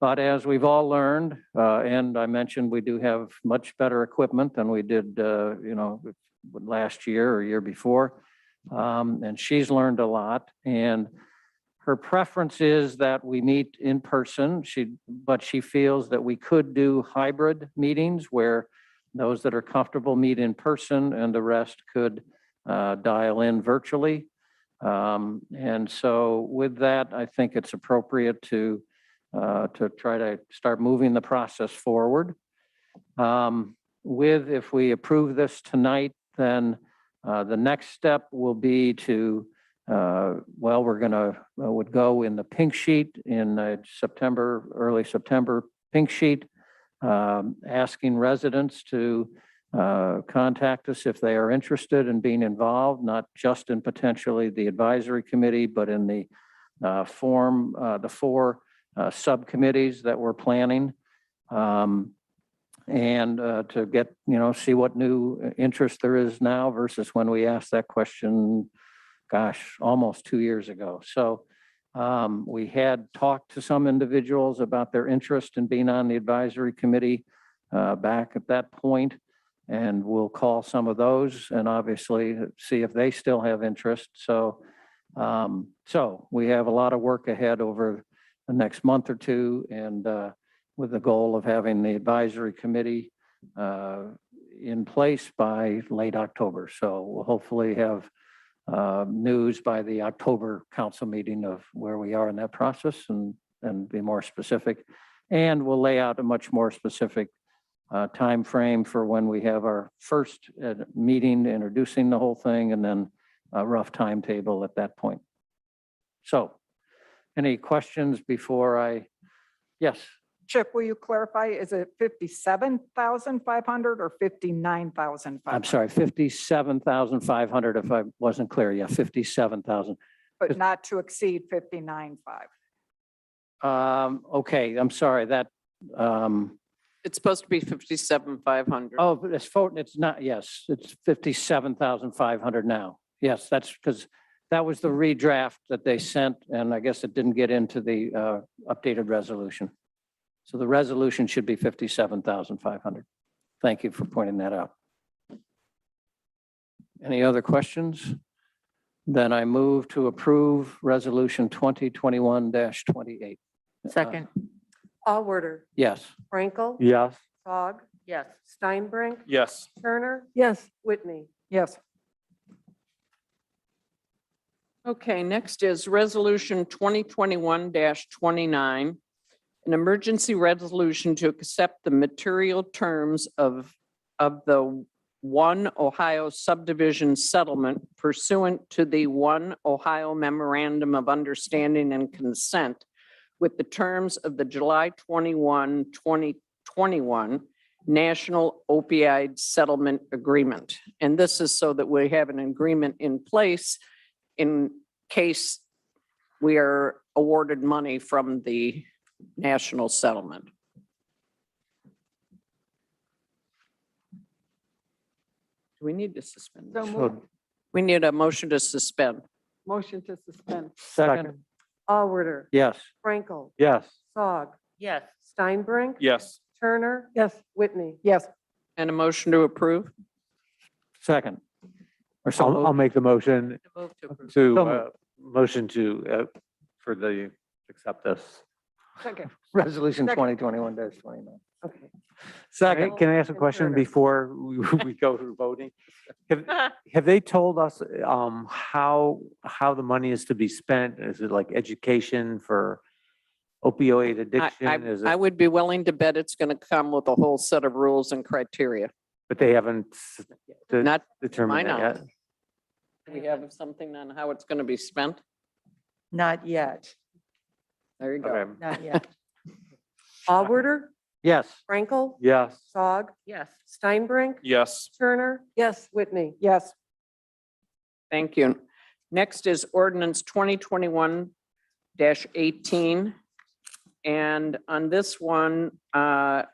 But as we've all learned, and I mentioned we do have much better equipment than we did, last year or year before. And she's learned a lot. And her preference is that we meet in person. But she feels that we could do hybrid meetings where those that are comfortable meet in person and the rest could dial in virtually. And so with that, I think it's appropriate to try to start moving the process forward. If we approve this tonight, then the next step will be to, would go in the pink sheet in early September pink sheet, asking residents to contact us if they are interested in being involved, not just in potentially the advisory committee, but in the the 4 subcommittees that we're planning. And to get, see what new interest there is now versus when we asked that question, gosh, almost 2 years ago. So we had talked to some individuals about their interest in being on the advisory committee back at that point, and we'll call some of those and obviously see if they still have interest. So we have a lot of work ahead over the next month or two, and with the goal of having the advisory committee in place by late October. So we'll hopefully have news by the October council meeting of where we are in that process and be more specific. And we'll lay out a much more specific time frame for when we have our first meeting introducing the whole thing, and then a rough timetable at that point. So any questions before yes? Chip, will you clarify, is it 57,500 or 59,500? I'm sorry, 57,500 if I wasn't clear. Yeah, 57,000. But not to exceed 59,500. Okay, I'm sorry, that, It's supposed to be 57,500. oh, but it's not, yes, it's 57,500 now. Yes, that's because that was the redraft that they sent, and I guess it didn't get into the updated resolution. So the resolution should be 57,500. Thank you for pointing that out. Any other questions? Then I move to approve Resolution 2021-28. Second, Allworder, Yes. Frankel. Yes. Fogg, yes. Steinbrink, Yes. Turner, Yes. Whitney. Yes. Okay, next is Resolution 2021-29, an emergency resolution to accept the material terms of the One Ohio subdivision settlement pursuant to the One Ohio Memorandum of Understanding and Consent with the terms of the July 21, 2021 National Opioid Settlement Agreement. And this is so that we have an agreement in place in case we are awarded money from the national settlement. Do we need to suspend? So this? moved. We need a motion to suspend. Motion to suspend. Second. Allworder, Yes. Frankel, Yes. Fogg, Yes. Steinbrink, Yes. Turner, Yes. Whitney. Yes. And a motion to approve? Second. Or so I'll moved. make the motion Move to approve. to, So moved. motion to, for the, accept this. Second. Resolution Second. 2021-29. Okay. Second. Can I ask a And question Turner. before we go to voting? Have they told us how the money is to be spent? Is it like education for opioid addiction? Is I it, would be willing to bet it's going to come with a whole set of rules and criteria. but they haven't Not my determined that yet? knowledge. Do we have something on how it's going to be spent? Not yet, There you go. Okay. not yet. Allworder, Yes. Frankel, Yes. Fogg, Yes. Steinbrink, Yes. Turner, Yes. Whitney. Yes. Thank you. Next is ordinance 2021-18. And on this one, I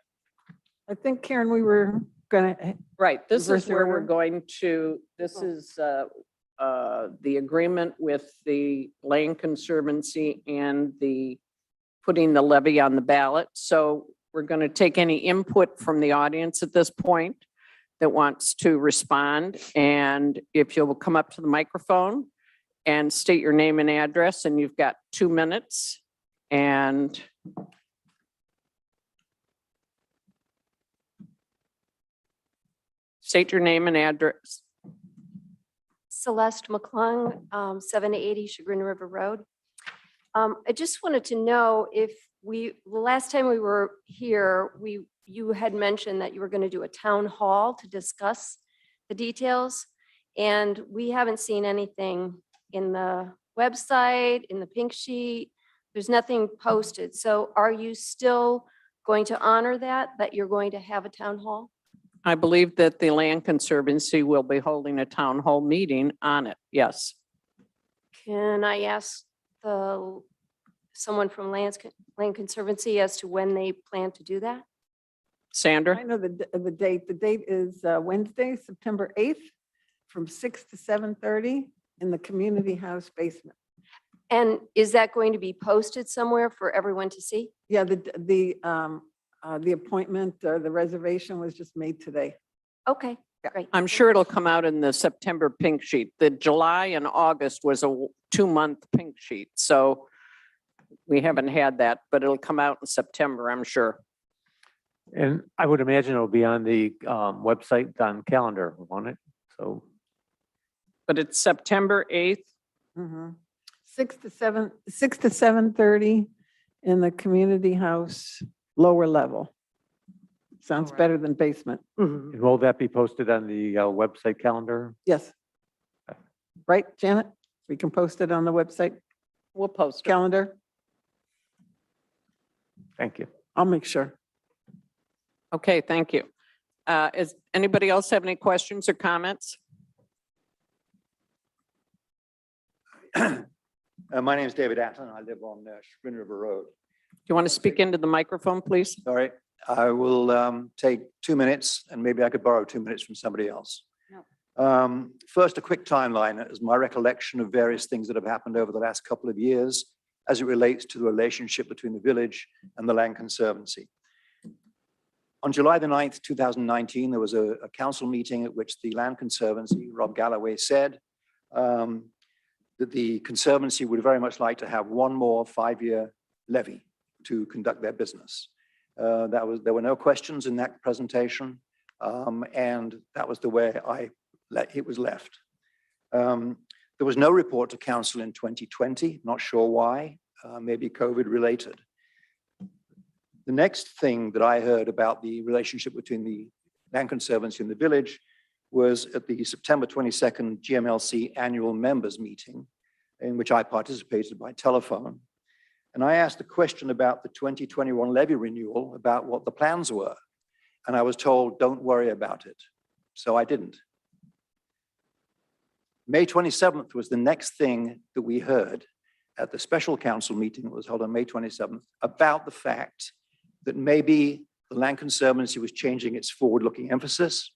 think, Karen, we were gonna, right, this is Reverse where we're order. going to, this is the agreement with the Land Conservancy and the putting the levy on the ballot. So we're going to take any input from the audience at this point that wants to respond. And if you'll come up to the microphone and state your name and address, and you've got 2 minutes. And state your name and address. Celeste McClung, 780 Chagrin River Road. I just wanted to know if the last time we were here, you had mentioned that you were going to do a town hall to discuss the details. And we haven't seen anything in the website, in the pink sheet. There's nothing posted. So are you still going to honor that you're going to have a town hall? I believe that the Land Conservancy will be holding a town hall meeting on it. Yes. Can I ask someone from Land Conservancy as to when they plan to do that? Sandra? I know the date. The date is Wednesday, September 8th, from 6 to 7:30 in the community house basement. And is that going to be posted somewhere for everyone to see? Yeah, the appointment or the reservation was just made today. Okay, great. I'm sure it'll come out in the September pink sheet. The July and August was a 2-month pink sheet. So we haven't had that, but it'll come out in September, I'm sure. And I would imagine it'll be on the website on calendar, won't it? So, But it's September 8th. 6 to 7:30 in the community house, lower level. Sounds Alright. better than basement. and will that be posted on the website calendar? Yes. Right, Janet? We can post it on the website We'll post it. calendar. Thank you. I'll make sure. Okay, thank you. Is anybody else have any questions or comments? My name is David Atlin. I live on Chagrin River Road. Do you want to speak into the microphone, please? Sorry, I will take 2 minutes and maybe I could borrow 2 minutes from somebody else. First, a quick timeline as my recollection of various things that have happened over the last couple of years as it relates to the relationship between the village and the Land Conservancy. On July the 9th, 2019, there was a council meeting at which the Land Conservancy, Rob Galloway, said that the Conservancy would very much like to have one more 5-year levy to conduct their business. There were no questions in that presentation, and that was the way it was left. There was no report to council in 2020, not sure why, maybe COVID related. The next thing that I heard about the relationship between the Land Conservancy and the village was at the September 22nd GMLC annual members meeting, in which I participated by telephone. And I asked a question about the 2021 levy renewal, about what the plans were. And I was told, don't worry about it. So I didn't. May 27th was the next thing that we heard at the special council meeting that was held on May 27th about the fact that maybe the Land Conservancy was changing its forward-looking emphasis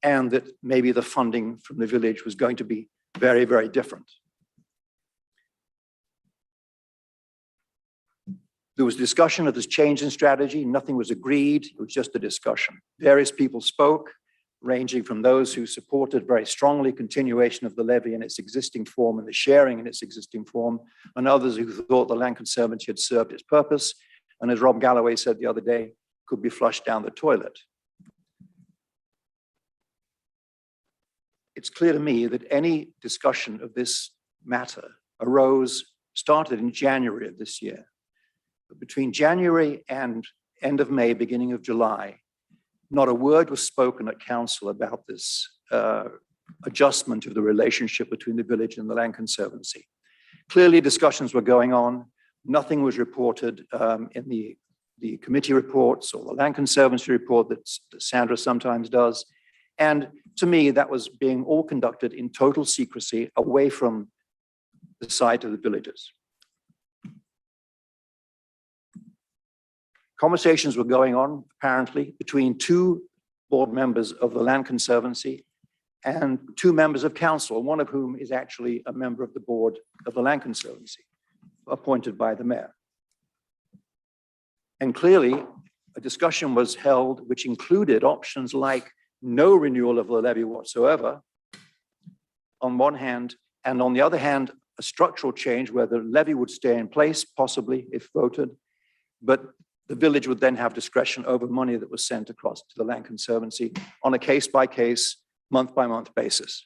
and that maybe the funding from the village was going to be very, very different. There was discussion of this change in strategy. Nothing was agreed. It was just a discussion. Various people spoke, ranging from those who supported very strongly continuation of the levy in its existing form and the sharing in its existing form, and others who thought the Land Conservancy had served its purpose, and as Rob Galloway said the other day, could be flushed down the toilet. It's clear to me that any discussion of this matter started in January of this year. But between January and end of May, beginning of July, not a word was spoken at council about this adjustment of the relationship between the village and the Land Conservancy. Clearly, discussions were going on. Nothing was reported in the committee reports or the Land Conservancy report that Sandra sometimes does. And to me, that was being all conducted in total secrecy away from the sight of the villagers. Conversations were going on, apparently, between 2 board members of the Land Conservancy and 2 members of council, one of whom is actually a member of the board of the Land Conservancy, appointed by the mayor. And clearly, a discussion was held which included options like no renewal of the levy whatsoever, on one hand, and on the other hand, a structural change where the levy would stay in place, possibly, if voted, but the village would then have discretion over money that was sent across to the Land Conservancy on a case-by-case, month-by-month basis.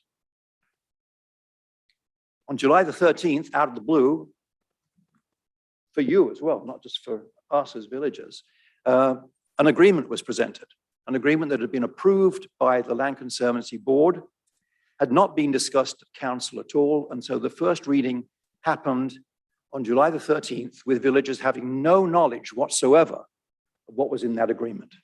On July the 13th, out of the blue, for you as well, not just for us as villagers, an agreement was presented, an agreement that had been approved by the Land Conservancy board, had not been discussed at council at all, and so the first reading happened on July the 13th with villagers having no knowledge whatsoever of what was in that agreement.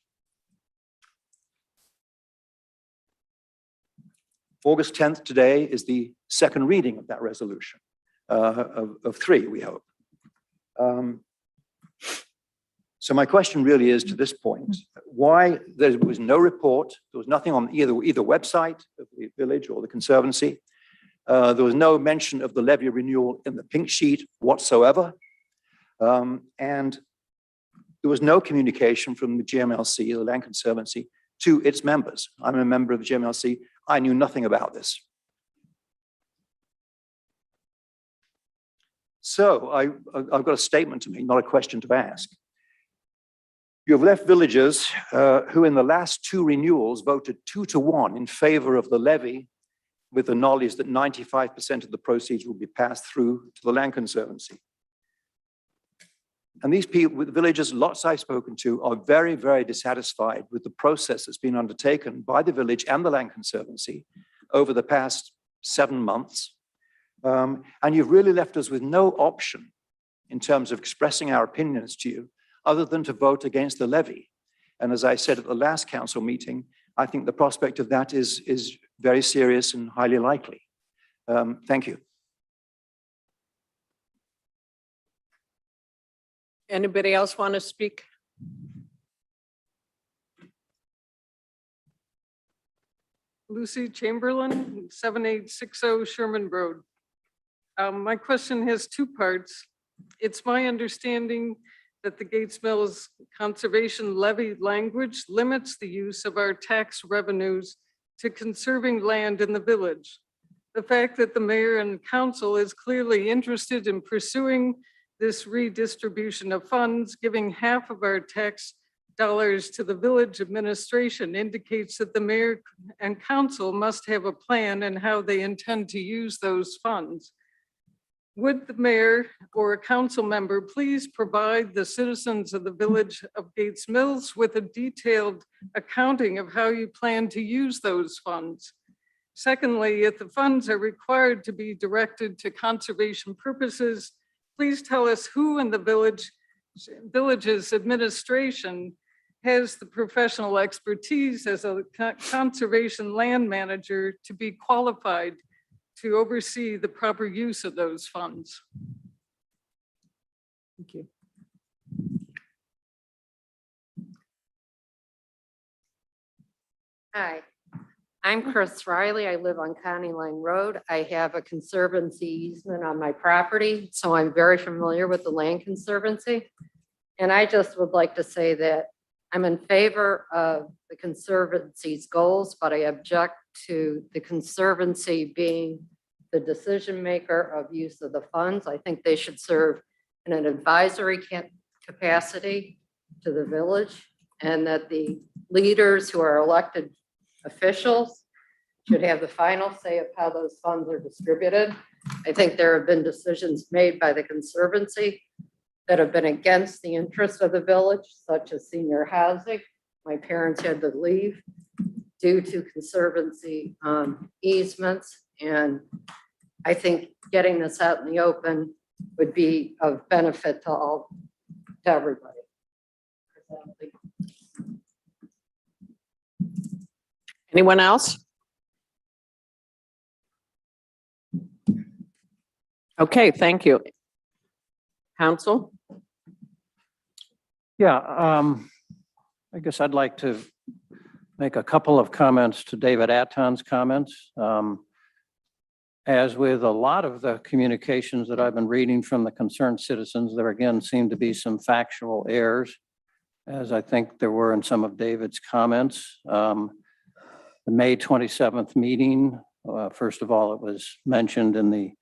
August 10th today is the second reading of that resolution, of 3, we hope. So my question really is to this point, why there was no report, there was nothing on either website of the village or the Conservancy. There was no mention of the levy renewal in the pink sheet whatsoever. And there was no communication from the GMLC, the Land Conservancy, to its members. I'm a member of the GMLC. I knew nothing about this. So I've got a statement to make, not a question to ask. You have left villagers who in the last 2 renewals voted 2-1 in favor of the levy, with the knowledge that 95% of the proceeds will be passed through to the Land Conservancy. And these people, the villagers, lots I've spoken to, are very, very dissatisfied with the process that's been undertaken by the village and the Land Conservancy over the past 7 months. And you've really left us with no option in terms of expressing our opinions to you, other than to vote against the levy. And as I said at the last council meeting, I think the prospect of that is very serious and highly likely. Thank you. Anybody else want to speak? Lucy Chamberlain, 7860 Sherman Road. My question has 2 parts. It's my understanding that the Gates Mills Conservation Levy language limits the use of our tax revenues to conserving land in the village. The fact that the mayor and council is clearly interested in pursuing this redistribution of funds, giving half of our tax dollars to the village administration, indicates that the mayor and council must have a plan and how they intend to use those funds. Would the mayor or a council member please provide the citizens of the village of Gates Mills with a detailed accounting of how you plan to use those funds? Secondly, if the funds are required to be directed to conservation purposes, please tell us who in the village's administration has the professional expertise as a conservation land manager to be qualified to oversee the proper use of those funds. Thank you. Hi, I'm Chris Riley. I live on County Line Road. I have a conservancy easement on my property, so I'm very familiar with the land conservancy. And I just would like to say that I'm in favor of the conservancy's goals, but I object to the conservancy being the decision maker of use of the funds. I think they should serve in an advisory capacity to the village, and that the leaders who are elected officials should have the final say of how those funds are distributed. I think there have been decisions made by the conservancy that have been against the interest of the village, such as senior housing. My parents had to leave due to conservancy easements. And I think getting this out in the open would be of benefit to everybody. Anyone else? Okay, thank you. Council? Yeah, I guess I'd like to make a couple of comments to David Atton's comments. As with a lot of the communications that I've been reading from the concerned citizens, there again seem to be some factual errors, as I think there were in some of David's comments. The May 27th meeting, first of all, it was mentioned in the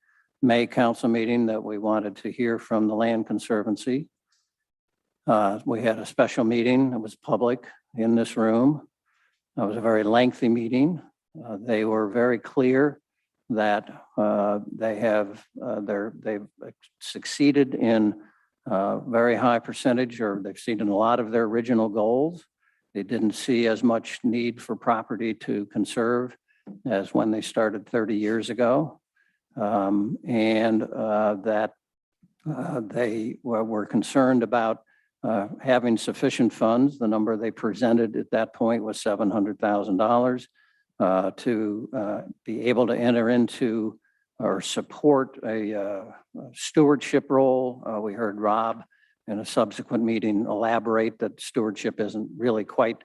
May council meeting that we wanted to hear from the Land Conservancy. We had a special meeting that was public in this room. It was a very lengthy meeting. They were very clear that they've succeeded in a very high percentage, or they've exceeded a lot of their original goals. They didn't see as much need for property to conserve as when they started 30 years ago. That they were concerned about having sufficient funds. The number they presented at that point was $700,000 to be able to enter into or support a stewardship role. We heard Rob in a subsequent meeting elaborate that stewardship isn't really quite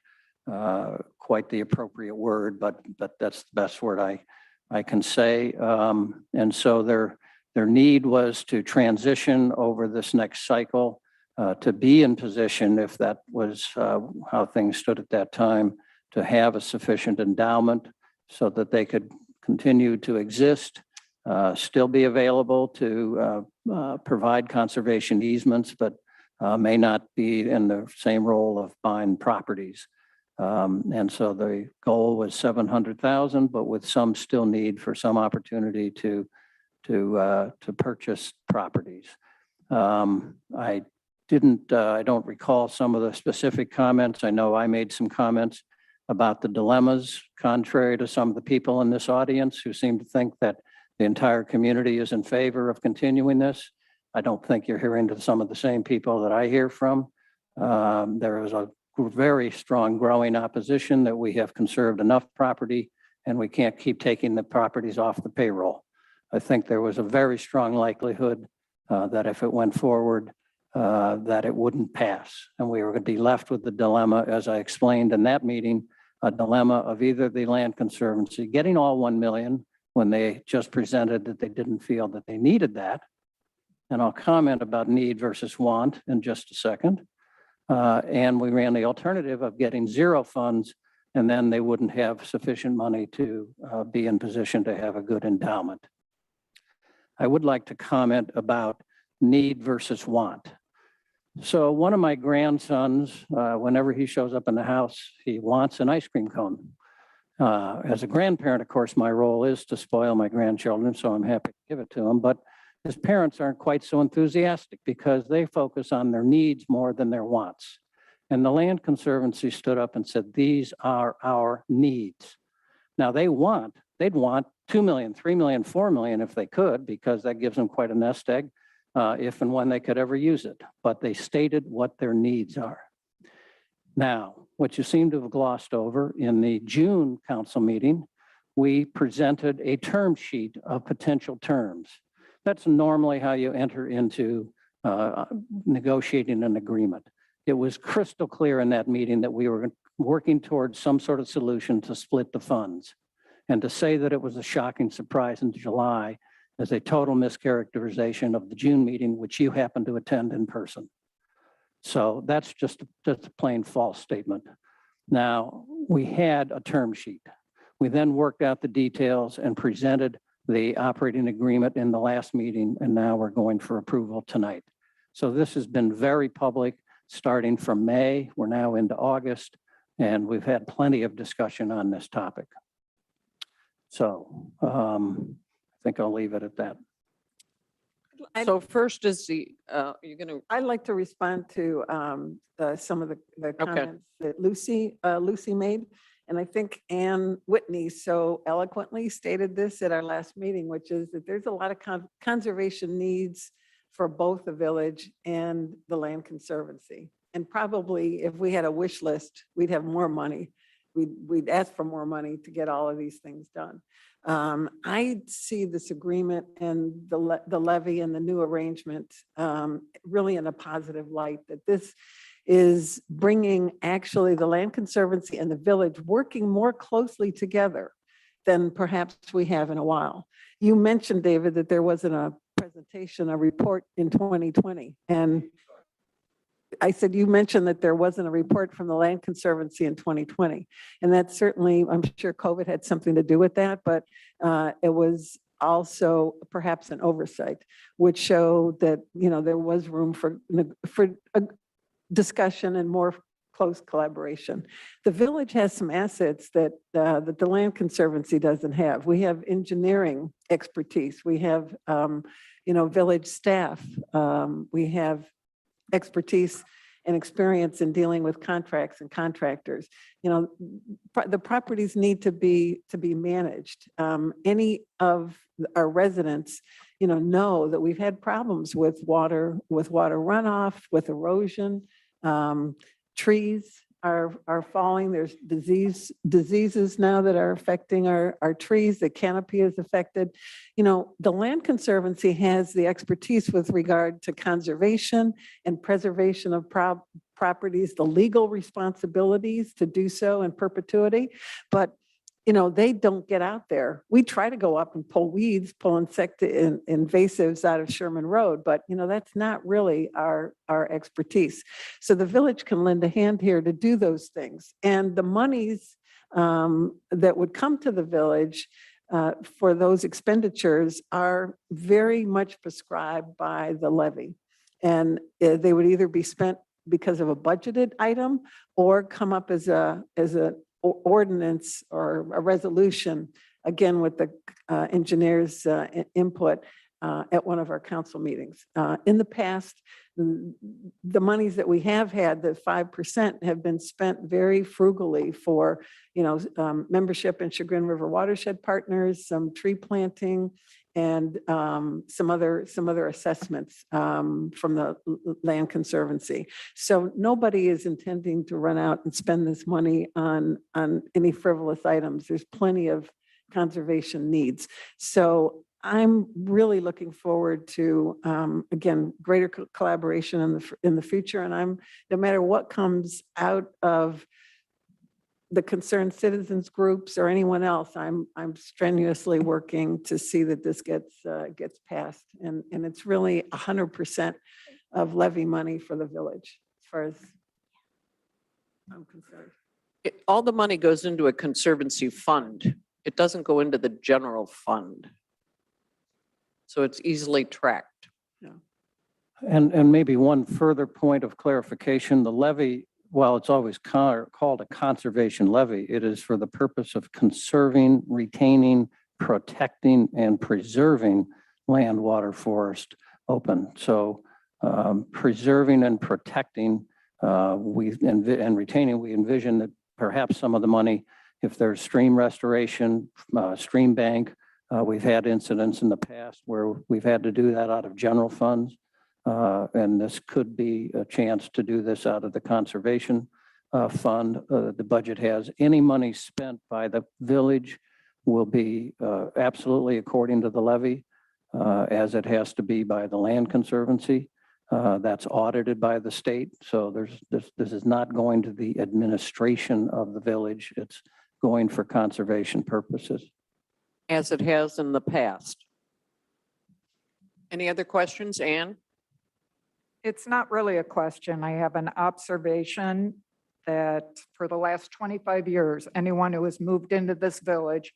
the appropriate word, but that's the best word I can say. And so their need was to transition over this next cycle to be in position, if that was how things stood at that time, to have a sufficient endowment so that they could continue to exist, still be available to provide conservation easements, but may not be in the same role of buying properties. And so the goal was 700,000, but with some still need for some opportunity to purchase properties. I don't recall some of the specific comments. I know I made some comments about the dilemmas, contrary to some of the people in this audience who seem to think that the entire community is in favor of continuing this. I don't think you're hearing to some of the same people that I hear from. There is a very strong growing opposition that we have conserved enough property and we can't keep taking the properties off the payroll. I think there was a very strong likelihood that if it went forward, that it wouldn't pass. And we were going to be left with the dilemma, as I explained in that meeting, a dilemma of either the Land Conservancy getting all 1 million when they just presented that they didn't feel that they needed that. And I'll comment about need versus want in just a second. And we ran the alternative of getting zero funds, and then they wouldn't have sufficient money to be in position to have a good endowment. I would like to comment about need versus want. So one of my grandsons, whenever he shows up in the house, he wants an ice cream cone. As a grandparent, of course, my role is to spoil my grandchildren, so I'm happy to give it to them. But his parents aren't quite so enthusiastic because they focus on their needs more than their wants. And the Land Conservancy stood up and said, these are our needs. Now they'd want 2 million, 3 million, 4 million if they could, because that gives them quite a nest egg if and when they could ever use it. But they stated what their needs are. Now, what you seem to have glossed over in the June council meeting, we presented a term sheet of potential terms. That's normally how you enter into negotiating an agreement. It was crystal clear in that meeting that we were working towards some sort of solution to split the funds. And to say that it was a shocking surprise in July is a total mischaracterization of the June meeting, which you happened to attend in person. So that's just a plain false statement. Now, we had a term sheet. We then worked out the details and presented the operating agreement in the last meeting, and now we're going for approval tonight. So this has been very public, starting from May. We're now into August, and we've had plenty of discussion on this topic. So I think I'll leave it at that. So first is you're going to, I'd like to respond to some of the comments that Lucy made. And I think Ann Whitney so eloquently stated this at our last meeting, which is that there's a lot of conservation needs for both the village and the Land Conservancy. And probably if we had a wish list, we'd have more money. We'd ask for more money to get all of these things done. I see this agreement and the levy and the new arrangement really in a positive light, that this is bringing actually the Land Conservancy and the village working more closely together than perhaps we have in a while. You mentioned, David, that there wasn't a presentation, a report in 2020. And I said, you mentioned that there wasn't a report from the Land Conservancy in 2020. And that certainly, I'm sure COVID had something to do with that, but it was also perhaps an oversight, which showed that, you know, there was room for a discussion and more close collaboration. The village has some assets that the Land Conservancy doesn't have. We have engineering expertise. We have, village staff. We have expertise and experience in dealing with contracts and contractors. You know, the properties need to be managed. Any of our residents, know that we've had problems with water runoff, with erosion. Trees are falling. There's diseases now that are affecting our trees. The canopy is affected. The Land Conservancy has the expertise with regard to conservation and preservation of properties, the legal responsibilities to do so in perpetuity. But they don't get out there. We try to go up and pull weeds, pull invasives out of Sherman Road, but that's not really our expertise. So the village can lend a hand here to do those things. And the monies that would come to the village for those expenditures are very much prescribed by the levy. And they would either be spent because of a budgeted item or come up as a ordinance or a resolution, again, with the engineer's input at one of our council meetings. In the past, the monies that we have had, the 5%, have been spent very frugally for, membership in Chagrin River Watershed Partners, some tree planting, and some other assessments from the Land Conservancy. So nobody is intending to run out and spend this money on any frivolous items. There's plenty of conservation needs. So I'm really looking forward to, again, greater collaboration in the future. And no matter what comes out of the concerned citizens groups or anyone else, I'm strenuously working to see that this gets passed. And it's really 100% of levy money for the village, as far as I'm concerned. All the money goes into a conservancy fund. It doesn't go into the general fund. So it's easily tracked. And maybe one further point of clarification, the levy, while it's always called a conservation levy, it is for the purpose of conserving, retaining, protecting, and preserving land, water, forest, open. So preserving and protecting and retaining, we envision that perhaps some of the money, if there's stream restoration, stream bank, we've had incidents in the past where we've had to do that out of general funds. And this could be a chance to do this out of the conservation fund. The budget has any money spent by the village will be absolutely according to the levy, as it has to be by the Land Conservancy. That's audited by the state. So this is not going to the administration of the village. It's going for conservation purposes. As it has in the past. Any other questions, Ann? It's not really a question. I have an observation that for the last 25 years, anyone who has moved into this village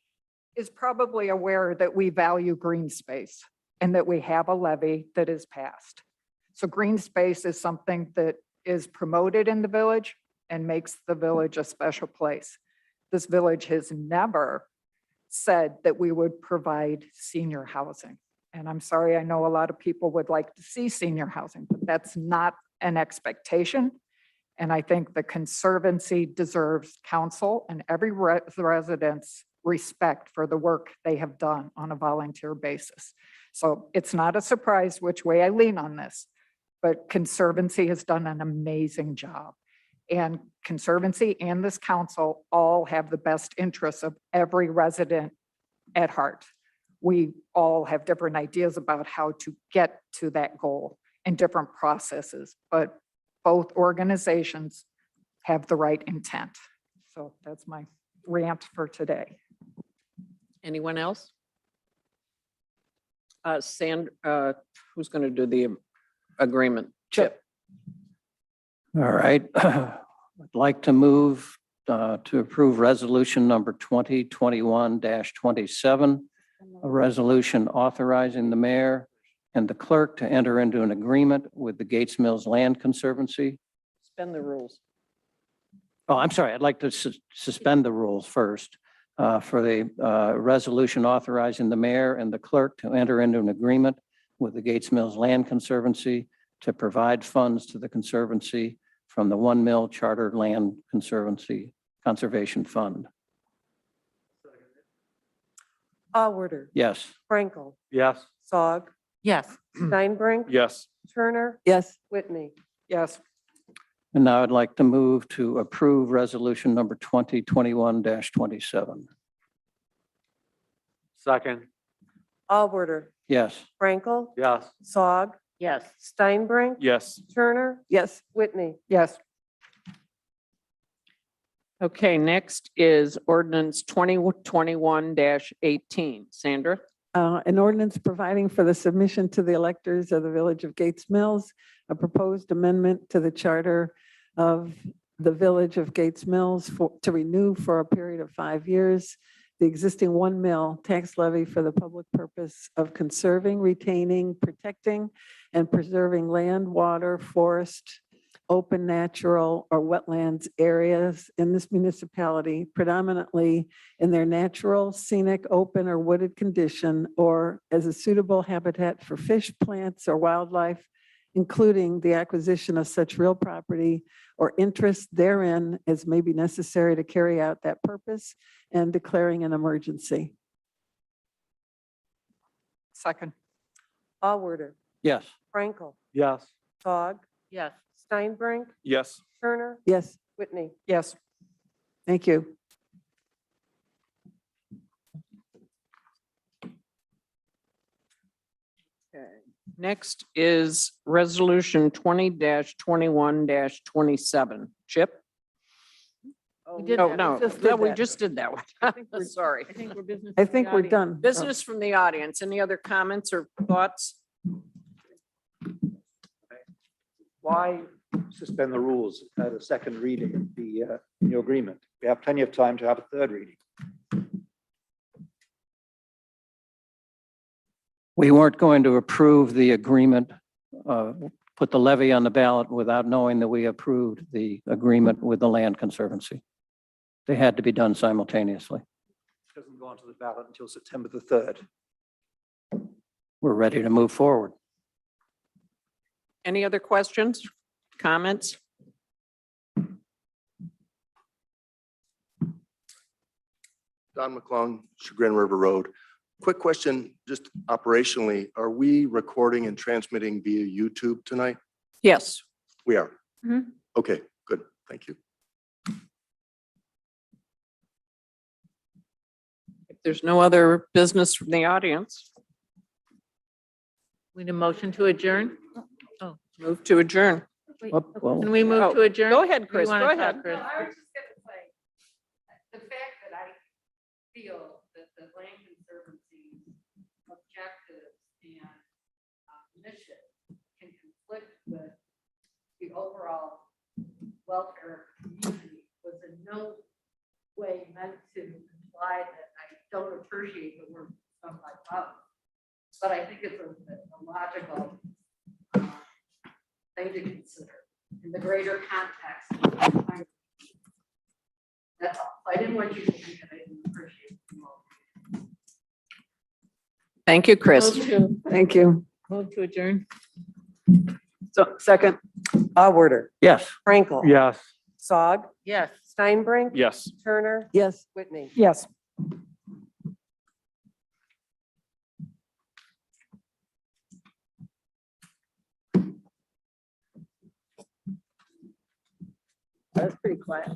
is probably aware that we value green space and that we have a levy that is passed. So green space is something that is promoted in the village and makes the village a special place. This village has never said that we would provide senior housing. And I'm sorry, I know a lot of people would like to see senior housing, but that's not an expectation. And I think the Conservancy deserves council and every resident's respect for the work they have done on a volunteer basis. So it's not a surprise which way I lean on this, but Conservancy has done an amazing job. And Conservancy and this council all have the best interests of every resident at heart. We all have different ideas about how to get to that goal and different processes, but both organizations have the right intent. So that's my rant for today. Anyone else? Sandra, who's going to do the agreement? Chip. All right. I'd like to move to approve resolution number 2021-27, a resolution authorizing the mayor and the clerk to enter into an agreement with the Gates Mills Land Conservancy. Suspend the rules. Oh, I'm sorry. I'd like to suspend the rules first for the resolution authorizing the mayor and the clerk to enter into an agreement with the Gates Mills Land Conservancy to provide funds to the Conservancy from the 1 mil Charter Land Conservancy Conservation Fund. Allward, Yes. Frankel, Yes. Sog, Yes. Steinbrink, Yes. Turner, Yes. Whitney. Yes, And now I'd like to move to approve resolution number 2021-27. Second. Allward, Yes. Frankel, Yes. Sog, Yes. Steinbrink, Yes. Turner, Yes. Whitney. yes, Okay, next is ordinance 2021-18. Sandra? An ordinance providing for the submission to the electors of the Village of Gates Mills, a proposed amendment to the charter of the Village of Gates Mills to renew for a period of 5 years the existing 1 mil tax levy for the public purpose of conserving, retaining, protecting, and preserving land, water, forest, open natural or wetlands areas in this municipality, predominantly in their natural, scenic, open or wooded condition, or as a suitable habitat for fish, plants, or wildlife, including the acquisition of such real property or interest therein as may be necessary to carry out that purpose, and declaring an emergency. second, Allward, Yes. Frankel, Yes. Sog, Yes. Steinbrink, Yes. Turner, Yes, Whitney. yes, thank you. Okay. Next is resolution 20-21-27. Chip? Oh, did no, that. no, We just no, did we that. just did that one. Sorry. I think we're business. I to the think we're audience. done. Business from the audience. Any other comments or thoughts? Why suspend the rules at a second reading of the new agreement? We have plenty of time to have a third reading. We weren't going to approve the agreement, put the levy on the ballot without knowing that we approved the agreement with the Land Conservancy. They had to be done simultaneously. It doesn't go onto the ballot until September the 3rd. We're ready to move forward. Any other questions, comments? Don McClung, Chagrin River Road. Quick question, just operationally, are we recording and transmitting via YouTube tonight? Yes. We are. Mhm. Okay, good. Thank you. If there's no other business from the audience, We need a motion to adjourn? move to adjourn. Well, Can we move Oh, to adjourn? Go ahead, Or you Chris, wanna go talk, ahead. Chris? I was just gonna say, the fact that I feel that the Land Conservancy's objectives and mission can conflict with the overall welfare of the community was in no way meant to imply that I don't appreciate the work done by Bob. But I think it's a logical thing to consider in the greater context. That's all. I didn't want you to think that I didn't appreciate it. Thank you, Chris. Move to- Thank you. Move to adjourn. So second. Order. yes. Frankel. Yes. Sog. Yes. Steinbrink. Yes. Turner. Yes. Whitney. Yes. That's pretty quiet.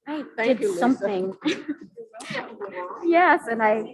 I Thank did you, Lisa. something. Yes, and I